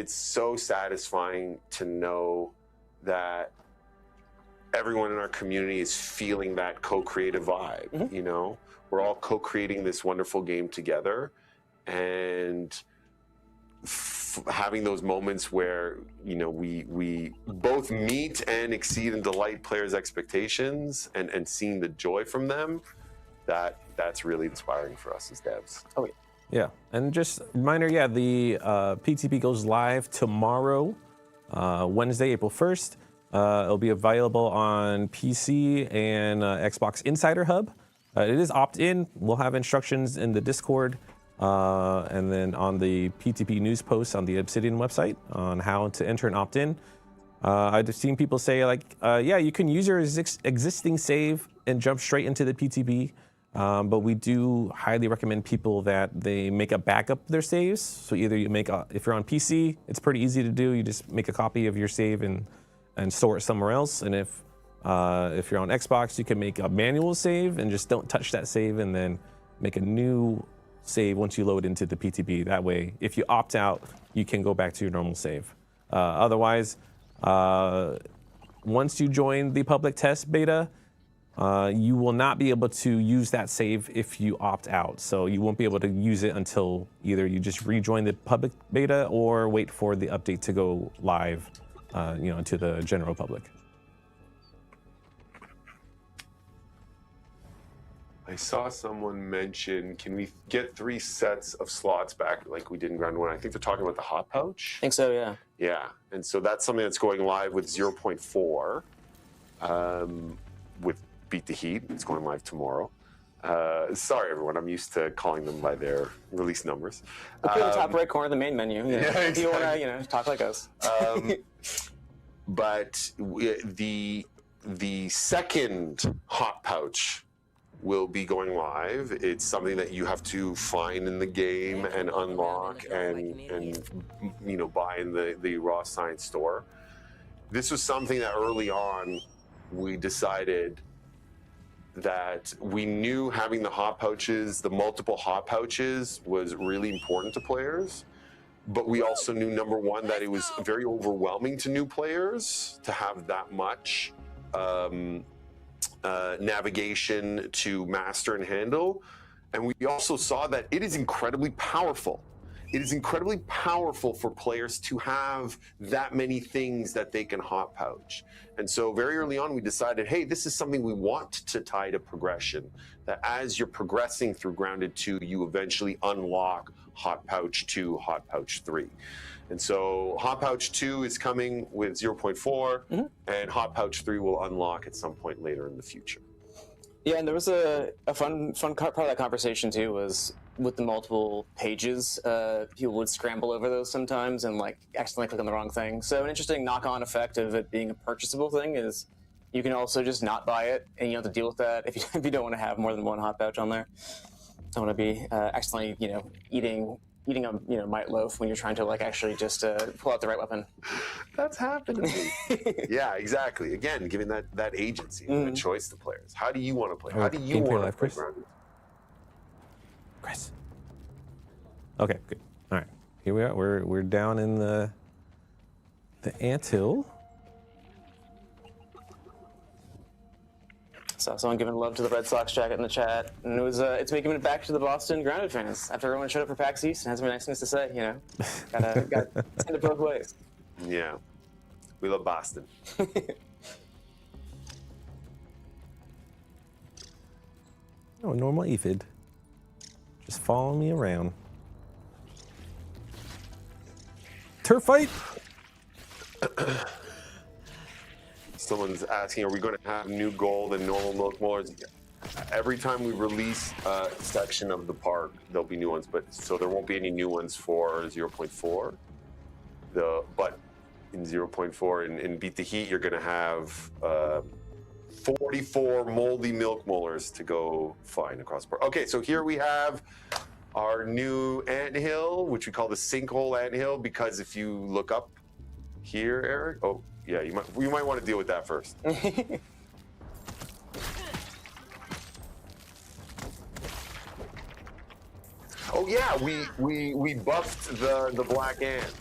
so satisfying to know that everyone in our community is feeling that co-creative vibe. We're all co-creating this wonderful game together, and having those moments where we both meet and exceed and delight players' expectations, and seeing the joy from them, that's really inspiring for us as devs. Oh, Yeah, and just reminder, the PTP goes live tomorrow, Wednesday, April 1st. It'll be available on PC and Xbox Insider Hub. It is opt-in. We'll have instructions in the Discord and then on the PTP news posts on the Obsidian website on how to enter and opt in. I've seen people say you can use your existing save and jump straight into the PTP. But we do highly recommend people that they make a backup of their saves. So either you make if you're on PC, it's pretty easy to do. You just make a copy of your save and store it somewhere else. And if you're on Xbox, you can make a manual save and just don't touch that save, and then make a new save once you load into the PTB. That way, if you opt out, you can go back to your normal save. Otherwise, once you join the public test beta, you will not be able to use that save if you opt out. So you won't be able to use it until either you just rejoin the public beta or wait for the update to go live, to the general public. I saw someone mention, can we get 3 sets of slots back like we did in Ground 1? I think they're talking about the hot pouch. I think so, yeah. Yeah, and so that's something that's going live with 0.4 with Beat the Heat. It's going live tomorrow. Sorry, everyone. I'm used to calling them by their release numbers. Look at the top right corner of the main menu. Yeah, exactly. If you want to, talk like us. But the second hot pouch will be going live. It's something that you have to find in the game and unlock and buy in the raw science store. This was something that early on we decided that we knew having the hot pouches, the multiple hot pouches, was really important to players. But we also knew, number one, that it was very overwhelming to new players to have that much navigation to master and handle. And we also saw that it is incredibly powerful. It is incredibly powerful for players to have that many things that they can hot pouch. And so very early on, we decided, hey, this is something we want to tie to progression, that as you're progressing through Grounded 2, you eventually unlock Hot Pouch 2, Hot Pouch 3. And so Hot Pouch 2 is coming with 0.4, and Hot Pouch 3 will unlock at some point later in the future. Yeah, and there was a fun part of that conversation too, was with the multiple pages, people would scramble over those sometimes and accidentally click on the wrong thing. So an interesting knock-on effect of it being a purchasable thing is you can also just not buy it, and you don't have to deal with that if you don't want to have more than one hot pouch on there. Don't want to be accidentally eating a mite loaf when you're trying to actually just pull out the right weapon. That's happened to me. Yeah, exactly. Again, giving that agency, that choice to players. How do you want to play? How do you want to play Grounded? Chris. Okay, good. All right, here we are. We're down in the anthill. Saw someone giving love to the Red Sox jacket in the chat, and it's making it back to the Boston Grounded fans after everyone showed up for PAX East and has some nice things to say. Gotta send it both ways. Yeah, we love Boston. Oh, normal aphid. Just following me around. Turf fight. Someone's asking, are we going to have new gold and normal milk molars? Every time we release a section of the park, there'll be new ones, so there won't be any new ones for 0.4. But in 0.4 in Beat the Heat, you're going to have 44 moldy milk molars to go find across the park. Okay, so here we have our new anthill, which we call the Sinkhole anthill, because if you look up here, Eric, yeah, you might want to deal with that first. Oh yeah, we buffed the black ant.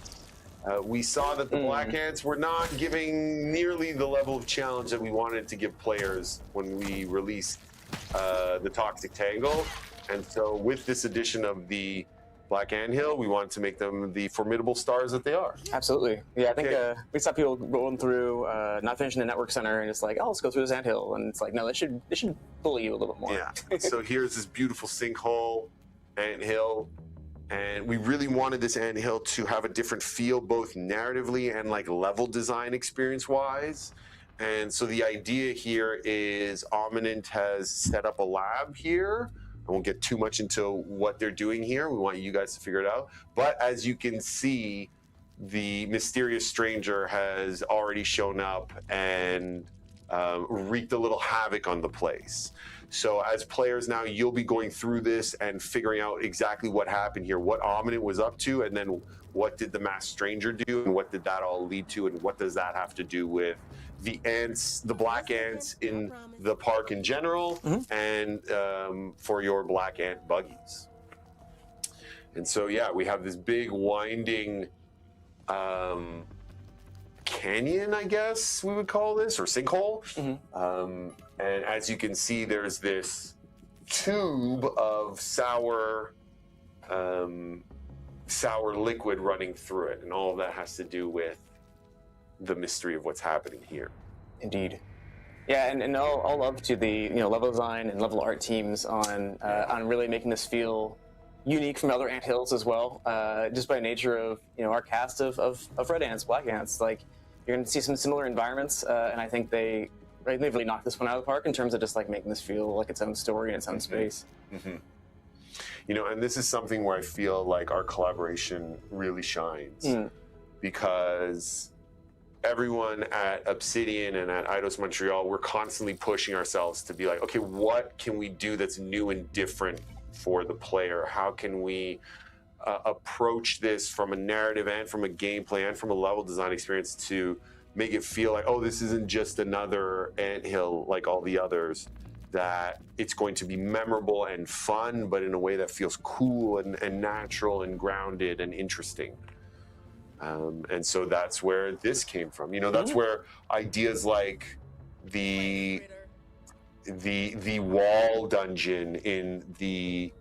We saw that the black ants were not giving nearly the level of challenge that we wanted to give players when we released the Toxic Tangle. And so with this addition of the Black Anthill, we wanted to make them the formidable stars that they are. Absolutely. Yeah, I think we saw people rolling through, not finishing the network center, and it's like, oh, let's go through this anthill. And it's like, no, they should bully you a little bit more. Yeah. So here's this beautiful sinkhole anthill. And we really wanted this anthill to have a different feel, both narratively and level design experience-wise. And so the idea here is Ominent has set up a lab here. I won't get too much into what they're doing here. We want you guys to figure it out. But as you can see, the mysterious stranger has already shown up and wreaked a little havoc on the place. So as players now, you'll be going through this and figuring out exactly what happened here, what Omnit was up to, and then what did the Masked Stranger do, and what did that all lead to, and what does that have to do with the ants, the black ants in the park in general, and for your black ant buggies. And so, yeah, we have this big winding canyon, I guess we would call this, or sinkhole. And as you can see, there's this tube of sour liquid running through it, and all of that has to do with the mystery of what's happening here. Indeed. Yeah, and all love to the level design and level art teams on really making this feel unique from other anthills as well. Just by nature of our cast of red ants, black ants, like you're going to see some similar environments, and I think they've really knocked this one out of the park in terms of just like making this feel like its own story and its own space. And this is something where I feel like our collaboration really shines because everyone at Obsidian and at Eidos-Montréal, we're constantly pushing ourselves to be like, okay, what can we do that's new and different for the player? How can we approach this from a narrative and from a gameplay and from a level design experience to make it feel like, oh, this isn't just another anthill like all the others, that it's going to be memorable and fun, but in a way that feels cool and natural and grounded and interesting. And so that's where this came from. That's where ideas like the wall dungeon in the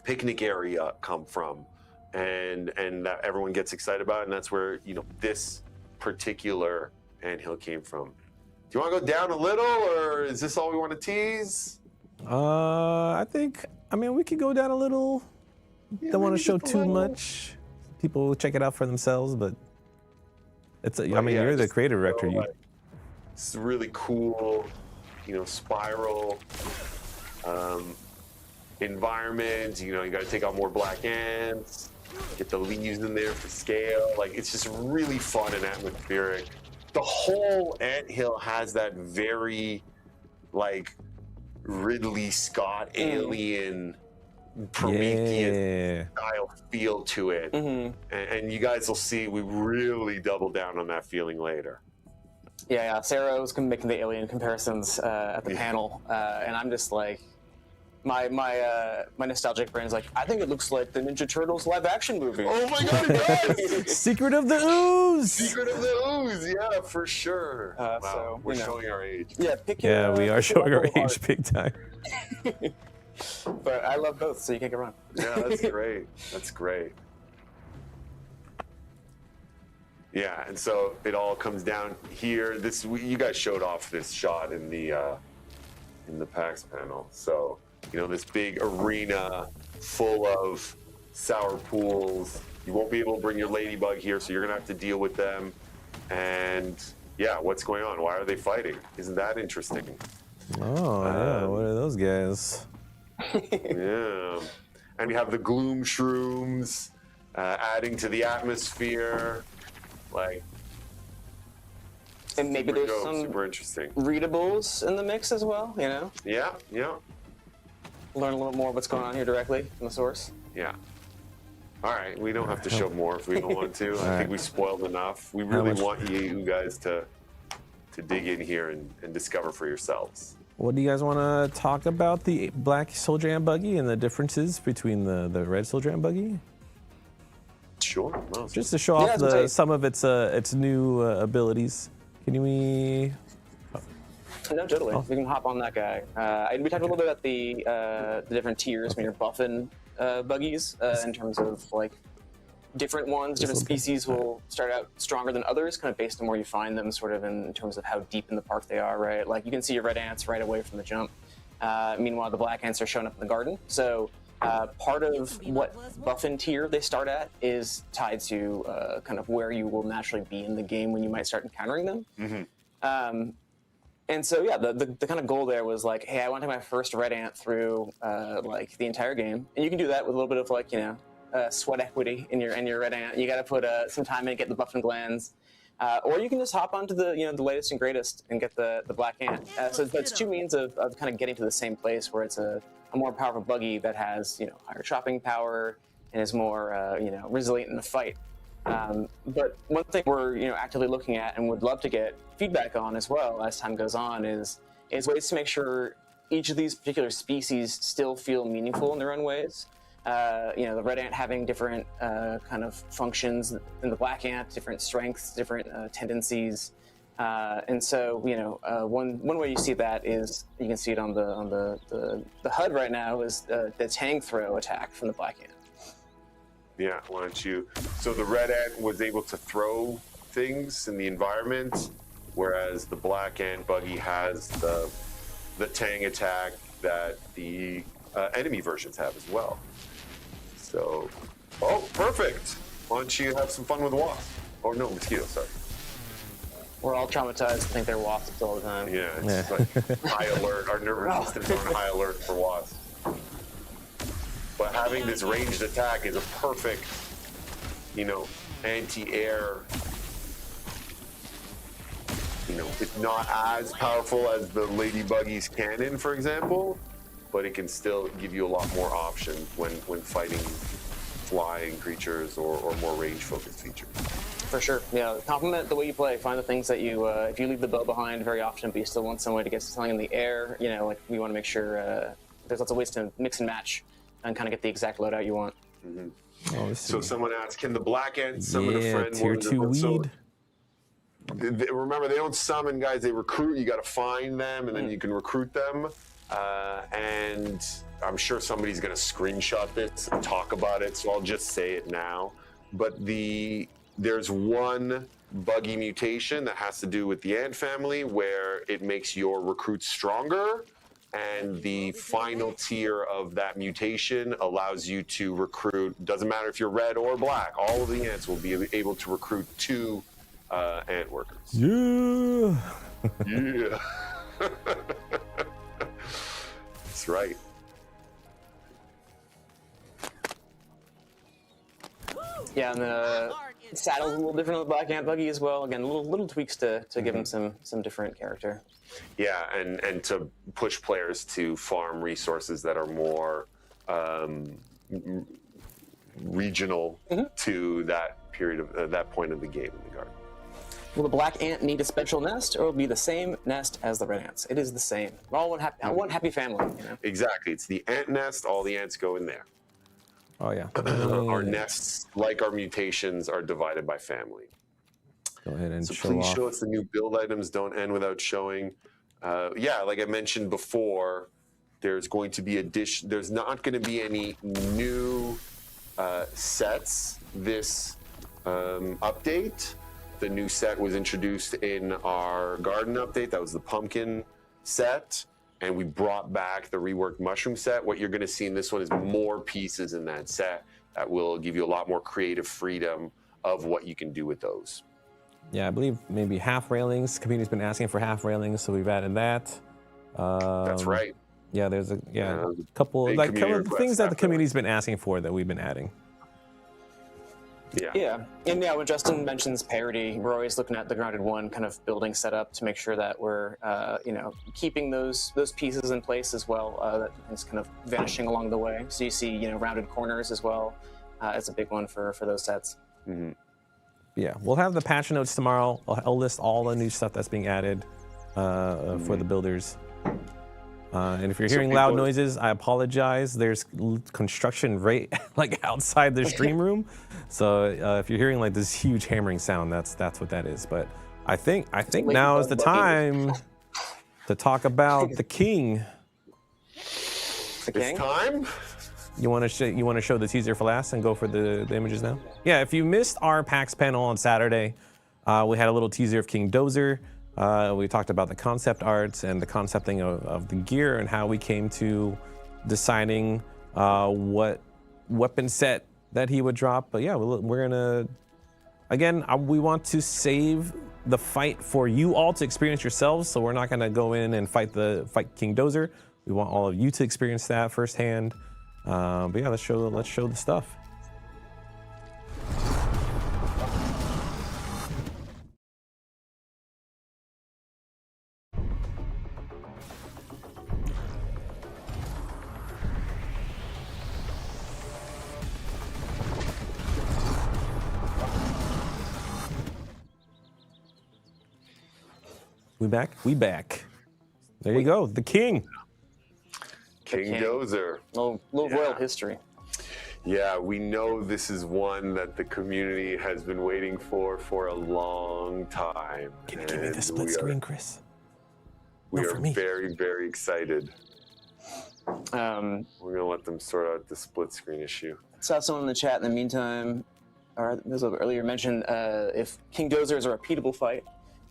picnic area come from, and that everyone gets excited about, and that's where this particular anthill came from. Do you want to go down a little, or is this all we want to tease? I mean, we could go down a little. Don't want to show too much. People will check it out for themselves, but you're the creative director. It's really cool, spiral environment. You got to take out more black ants, get the leaves in there for scale. Like, it's just really fun and atmospheric. The whole anthill has that very, like, Ridley Scott alien Prometheus style feel to it. And you guys will see we really double down on that feeling later. Yeah. Sarah was making the alien comparisons at the panel, and I'm just like, my nostalgic brain is like, I think it looks like the Ninja Turtles live action movie. Oh my god, it does! Secret of the Ooze! Secret of the Ooze, yeah, for sure. Wow, so, we're showing our age. Yeah, we are showing our age big time. But I love both, so you can't go wrong. Yeah, that's great. That's great. Yeah, and so it all comes down here. You guys showed off this shot in the PAX panel. So, this big arena full of sour pools. You won't be able to bring your ladybug here, so you're gonna have to deal with them. And yeah, what's going on? Why are they fighting? Isn't that interesting? Oh, yeah. What are those guys? Yeah. And we have the gloom shrooms adding to the atmosphere. Like, and maybe there's some super interesting readables in the mix as well, Yeah. Learn a little more what's going on here directly from the source. Yeah. All right, we don't have to show more if we don't want to. I think we spoiled enough. We really want you guys to dig in here and discover for yourselves. What do you guys want to talk about the black soldier ant buggy and the differences between the red soldier ant buggy? Sure. No, just to show off some of its new abilities. Can we? No, totally. We can hop on that guy. We talked a little bit about the different tiers when you're buffing buggies in terms of like different ones, different species will start out stronger than others, kind of based on where you find them, sort of in terms of how deep in the park they are, right? Like you can see your red ants right away from the jump. Meanwhile, the black ants are showing up in the garden. So part of what buffing tier they start at is tied to kind of where you will naturally be in the game when you might start encountering them. And so, yeah, the kind of goal there was like, hey, I want to take my first red ant through like the entire game, and you can do that with a little bit of like sweat equity in your red ant. You got to put some time in, get the buffing glands, Or you can just hop onto the the latest and greatest and get the black ant. So that's two means of kind of getting to the same place where it's a more powerful buggy that has higher chopping power and is more resilient in the fight. But one thing we're actively looking at and would love to get feedback on as well as time goes on is ways to make sure each of these particular species still feel meaningful in their own ways. The red ant having different kind of functions than the black ant, different strengths, different tendencies, and so one way you see that is you can see it on the HUD right now is the tang throw attack from the black ant. Yeah, why don't you? So the red ant was able to throw things in the environment, whereas the black ant buggy has the tang attack that the enemy versions have as well. So, oh, perfect. Why don't you have some fun with wasp? Oh no, mosquito. Sorry. We're all traumatized to think they're wasps all the time. Yeah, it's like high alert. Our nervous system's on high alert for wasps. But having this ranged attack is a perfect, anti-air. It's not as powerful as the Lady Buggy's cannon, for example, but it can still give you a lot more options when fighting flying creatures or more range-focused features. For sure. Yeah, complement the way you play. Find the things that you, if you leave the bow behind very often, but you still want some way to get something in the air, we want to make sure there's lots of ways to mix and match and kind of get the exact loadout you want. Mm-hmm. Oh, so someone asked, can the black ant summon a friend? Tier 2 weed. So, remember, they don't summon guys, they recruit. You got to find them, and then you can recruit them. And I'm sure somebody's going to screenshot this and talk about it, so I'll just say it now. But there's one buggy mutation that has to do with the ant family where it makes your recruits stronger, and the final tier of that mutation allows you to recruit, doesn't matter if you're red or black, all of the ants will be able to recruit 2 ant workers. Yeah. Yeah. That's right. Yeah, and the saddle's a little different on the black ant buggy as well. Again, little tweaks to give him some different character. Yeah, and to push players to farm resources that are more regional to that period of that point of the game in the garden. Will the black ant need a special nest, or will it be the same nest as the red ants? It is the same. We're all one happy family. Exactly. It's the ant nest. All the ants go in there. Oh yeah. Our nests, like our mutations, are divided by family. Go ahead and please show us the new build items. Don't end without showing. Yeah, like I mentioned before, there's going to be there's not going to be any new sets this update. The new set was introduced in our garden update. That was the pumpkin set, and we brought back the reworked mushroom set. What you're going to see in this one is more pieces in that set that will give you a lot more creative freedom of what you can do with those. Yeah, I believe maybe half railings. Community's been asking for half railings, so we've added that. That's right. Yeah, there's a couple of things that the community's been asking for that we've been adding. Yeah, and when Justin mentions parity, we're always looking at the grounded one kind of building setup to make sure that we're keeping those pieces in place as well. That is kind of vanishing along the way. So you see rounded corners as well. It's a big one for those sets. Mm-hmm. Yeah, we'll have the patch notes tomorrow. I'll list all the new stuff that's being added for the builders. And if you're hearing loud noises, I apologize. There's construction right outside the stream room. So if you're hearing this huge hammering sound, that's what that is. But I think now is the time to talk about the king. The king? It's time. You want to show the teaser for last and go for the images now? Yeah, if you missed our PAX panel on Saturday, we had a little teaser of King Dozer. We talked about the concept arts and the concepting of the gear and how we came to deciding what weapon set that he would drop. But yeah, we're gonna, again, we want to save the fight for you all to experience yourselves. So we're not gonna go in and fight King Dozer. We want all of you to experience that firsthand. But yeah, let's show the stuff. We back? We back. There you go. The king. King Dozer. Little royal history. Yeah, we know this is one that the community has been waiting for a long time. Can you give me the split screen, Chris? We No, are for me. very, very excited. Um, We're going to let them sort out the split screen issue. Saw someone in the chat in the meantime, or this was earlier mentioned, if King Dozer is a repeatable fight,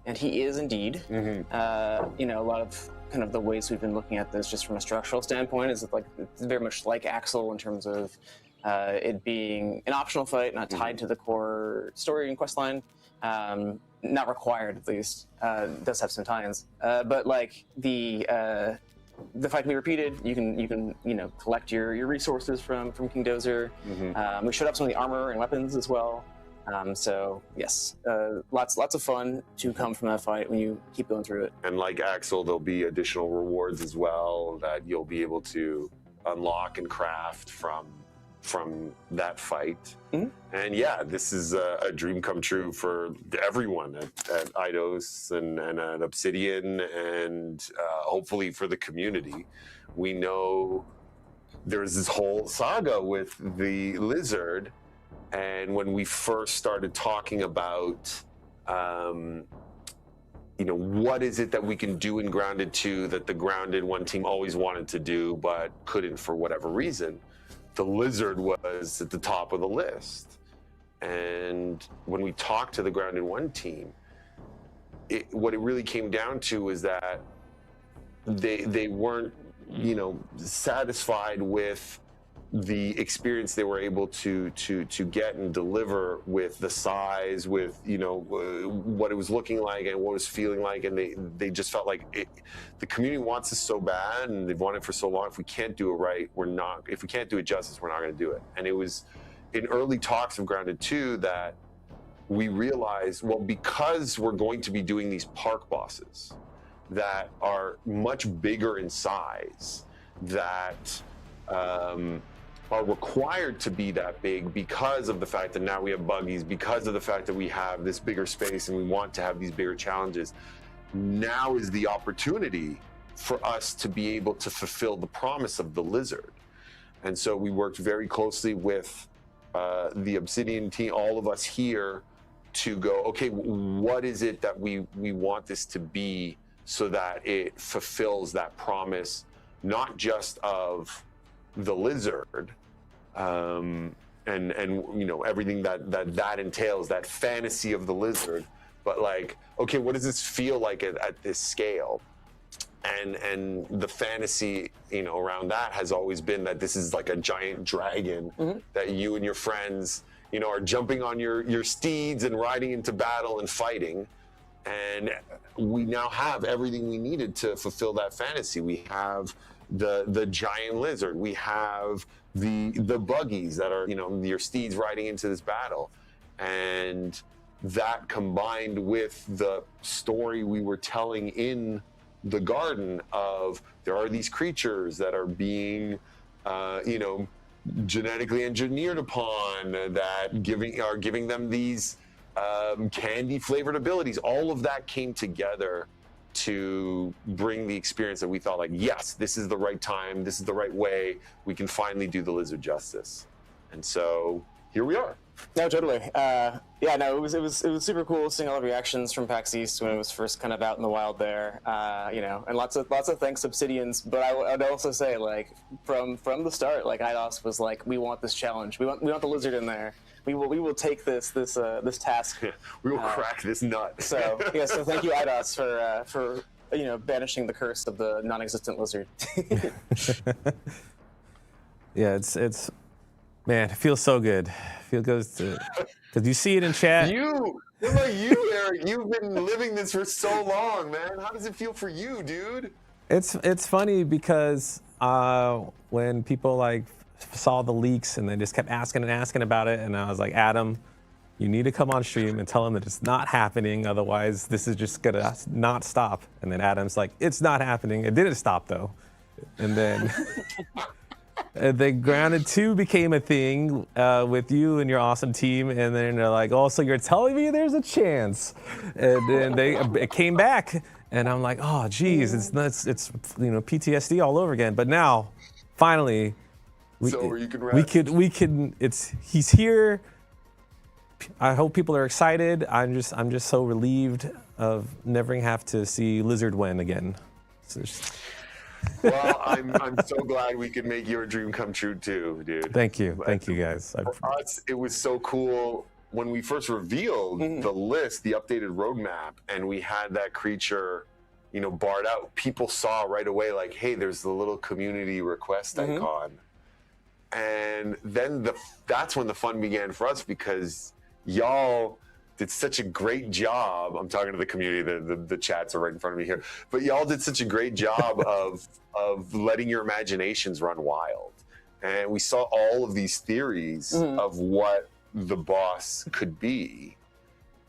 and he is indeed. You know, a lot of kind of the ways we've been looking at this just from a structural standpoint is like it's very much like Axel in terms of it being an optional fight, not tied to the core story and quest line. Not required, at least. It does have some tie-ins, but like the fight can be repeated. You can collect your resources from King Dozer. We showed up some of the armor and weapons as well. So yes, lots of fun to come from that fight when you keep going through it. And like Axel, there'll be additional rewards as well that you'll be able to unlock and craft from that fight. And yeah, this is a dream come true for everyone at Eidos and at Obsidian, and hopefully for the community. We know there's this whole saga with the lizard, and when we first started talking about what is it that we can do in Grounded 2 that the Grounded 1 team always wanted to do but couldn't for whatever reason, the lizard was at the top of the list. And when we talked to the Grounded 1 team, what it really came down to was that they weren't, satisfied with the experience they were able to get and deliver with the size, with what it was looking like and what it was feeling like, and they just felt like the community wants this so bad and they've wanted it for so long. If we can't do it right, if we can't do it justice, we're not going to do it. And it was in early talks of Grounded 2 that we realized, well, because we're going to be doing these park bosses that are much bigger in size, that are required to be that big because of the fact that now we have buggies, because of the fact that we have this bigger space and we want to have these bigger challenges. Now is the opportunity for us to be able to fulfill the promise of the lizard. And so we worked very closely with the Obsidian team, all of us here, to go, okay, what is it that we want this to be so that it fulfills that promise, not just of the lizard, and everything that entails, that fantasy of the lizard, but like, okay, what does this feel like at this scale? And the fantasy, around that has always been that this is like a giant dragon that you and your friends, are jumping on your steeds and riding into battle and fighting. And we now have everything we needed to fulfill that fantasy. We have the giant lizard. We have the buggies that are, your steeds riding into this battle. And that combined with the story we were telling in the garden of there are these creatures that are being, genetically engineered upon, that are giving them these candy flavored abilities. All of that came together to bring the experience that we thought, like, yes, this is the right time, this is the right way, we can finally do the lizard justice. And so here we are. No, totally. It was super cool seeing all the reactions from PAX East when it was first kind of out in the wild there. And lots of thanks Obsidians. But I'd also say, like, from the start, like, Eidos was like, we want this challenge. We want the lizard in there. We will take this task. We will crack this nut. So thank you, Eidos, for banishing the curse of the non-existent lizard. Yeah, it's man, it feels so good. Feel good because you see it in chat. What about you, Eric? You've been living this for so long, man. How does it feel for you, dude? It's funny because when people like saw the leaks and they just kept asking about it, and I was like, Adam, you need to come on stream and tell them that it's not happening, otherwise this is just gonna not stop. And then Adam's like, it's not happening. It didn't stop though. And then the Grounded 2 became a thing with you and your awesome team, and then they're like, oh, so you're telling me there's a chance? And then it came back, And I'm like, oh, geez, it's PTSD all over again. But now, finally, You can rest. he's here. I hope people are excited. I'm just so relieved of never have to see Lizard win again. Well, I'm so glad we could make your dream come true too, dude. Thank you guys. For us, it was so cool when we first revealed the list, the updated roadmap, and we had that creature, barred out. People saw right away, like, hey, there's the little community request icon, and then that's when the fun began for us because y'all did such a great job. I'm talking to the community. The chats are right in front of me here, but y'all did such a great job of letting your imaginations run wild, and we saw all of these theories of what the boss could be.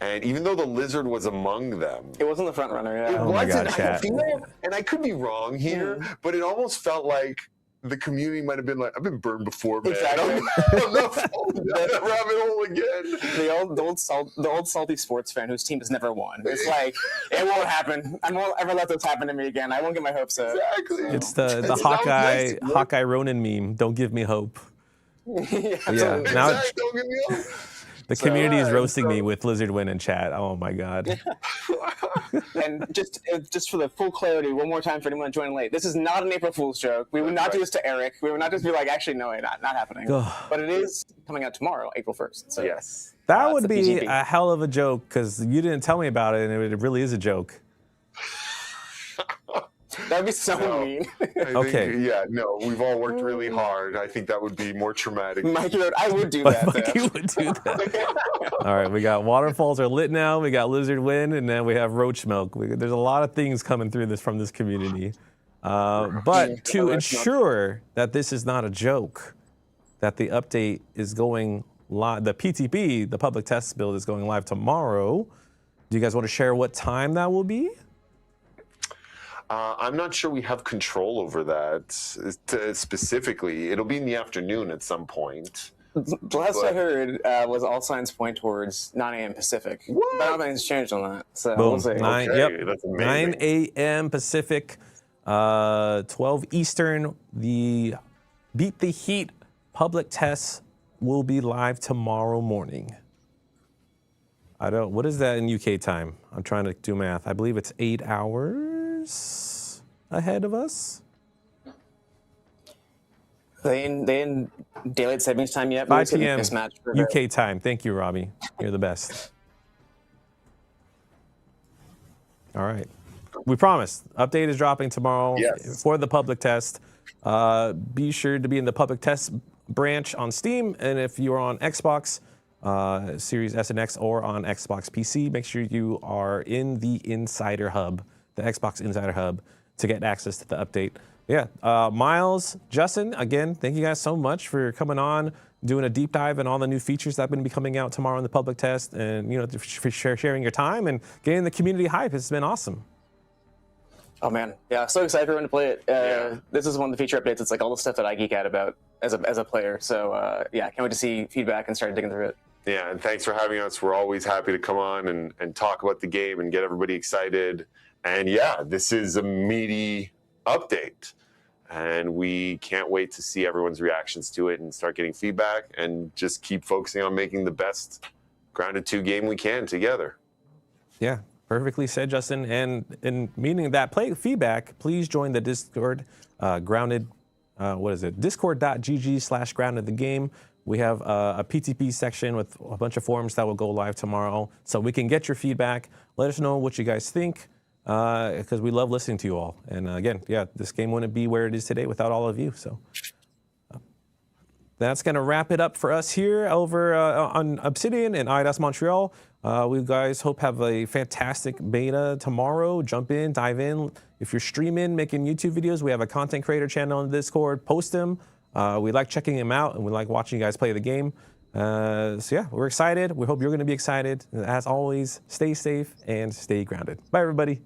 And even though the lizard was among them, it wasn't the front runner. Yeah. it Oh my wasn't. God, I chat. feel, and I could be wrong here, but it almost felt like the community might have been like, I've been burned before, man. Exactly. I'm not falling down that rabbit hole again. The old salty sports fan whose team has never won. It's like, it won't happen. I won't ever let this happen to me again. I won't get my hopes up. Exactly. It's the It's nice. Hawkeye Ronin meme. Don't give me hope. Yeah. Yeah. Now Exactly. Don't get me up. the community is alright, roasting me with Lizard win in chat. Oh my God. And just for the full clarity, one more time for anyone joining late, this is not an April Fool's joke. We would not do this to Eric. We would not just be like, actually, no, not happening. But it is coming out tomorrow, April 1st. So Yes. That would the be PGP. a hell of a joke because you didn't tell me about it, and it really is a joke. that'd be so mean. Okay. We've all worked really hard. I think that would be more traumatic. Mike, I would do But that. like you would do that. All right, we got waterfalls are lit now. We got Lizard Wind, and then we have Roach Milk. There's a lot of things coming through from this community. But to ensure that this is not a joke, that the update is going live, the PTP, the public test build, is going live tomorrow. Do you guys want to share what time that will be? I'm not sure we have control over that specifically. It'll be in the afternoon at some point. The last I heard was all signs point towards 9 a.m. Pacific. What? But nothing's changed on that. So Boom. we'll see. Okay, that's amazing. 9 a.m. Pacific, 12 Eastern. The Beat the Heat public test will be live tomorrow morning. What is that in UK time? I'm trying to do math. I believe it's 8 hours ahead of us. They in daylight savings time yet? 5 p.m. Mismatch for a bit. UK time. Thank you, Robbie. You're the best. All right. We promise. Update is dropping tomorrow for the public test. Be sure to be in the public test branch on Steam. And if you're on Xbox Series S and X or on Xbox PC, make sure you are in the Insider Hub, the Xbox Insider Hub, to get access to the update. Yeah, Miles, Justin, again, thank you guys so much for coming on, doing a deep dive in all the new features that are going to be coming out tomorrow in the public test, and for sharing your time and getting the community hype. It's been awesome. Oh man, yeah, so excited for everyone to play it. This is one of the feature updates. It's like all the stuff that I geek out about as a player. So yeah, can't wait to see feedback and start digging through it. Yeah, and thanks for having us. We're always happy to come on and talk about the game and get everybody excited. And yeah, this is a meaty update. And we can't wait to see everyone's reactions to it and start getting feedback and just keep focusing on making the best Grounded 2 game we can together. Yeah, perfectly said, Justin. And in meaning that feedback, please join the Discord, Grounded, discord.gg/grounded the game. We have a PTP section with a bunch of forums that will go live tomorrow. So we can get your feedback. Let us know what you guys think, because we love listening to you all. And again, yeah, this game wouldn't be where it is today without all of you. So that's going to wrap it up for us here over on Obsidian and Eidos-Montréal. We guys hope have a fantastic beta tomorrow. Jump in, dive in. If you're streaming, making YouTube videos, we have a content creator channel on Discord. Post them. We like checking them out, and we like watching you guys play the game. So yeah, we're excited. We hope you're going to be excited. As always, stay safe and stay grounded. Bye, everybody.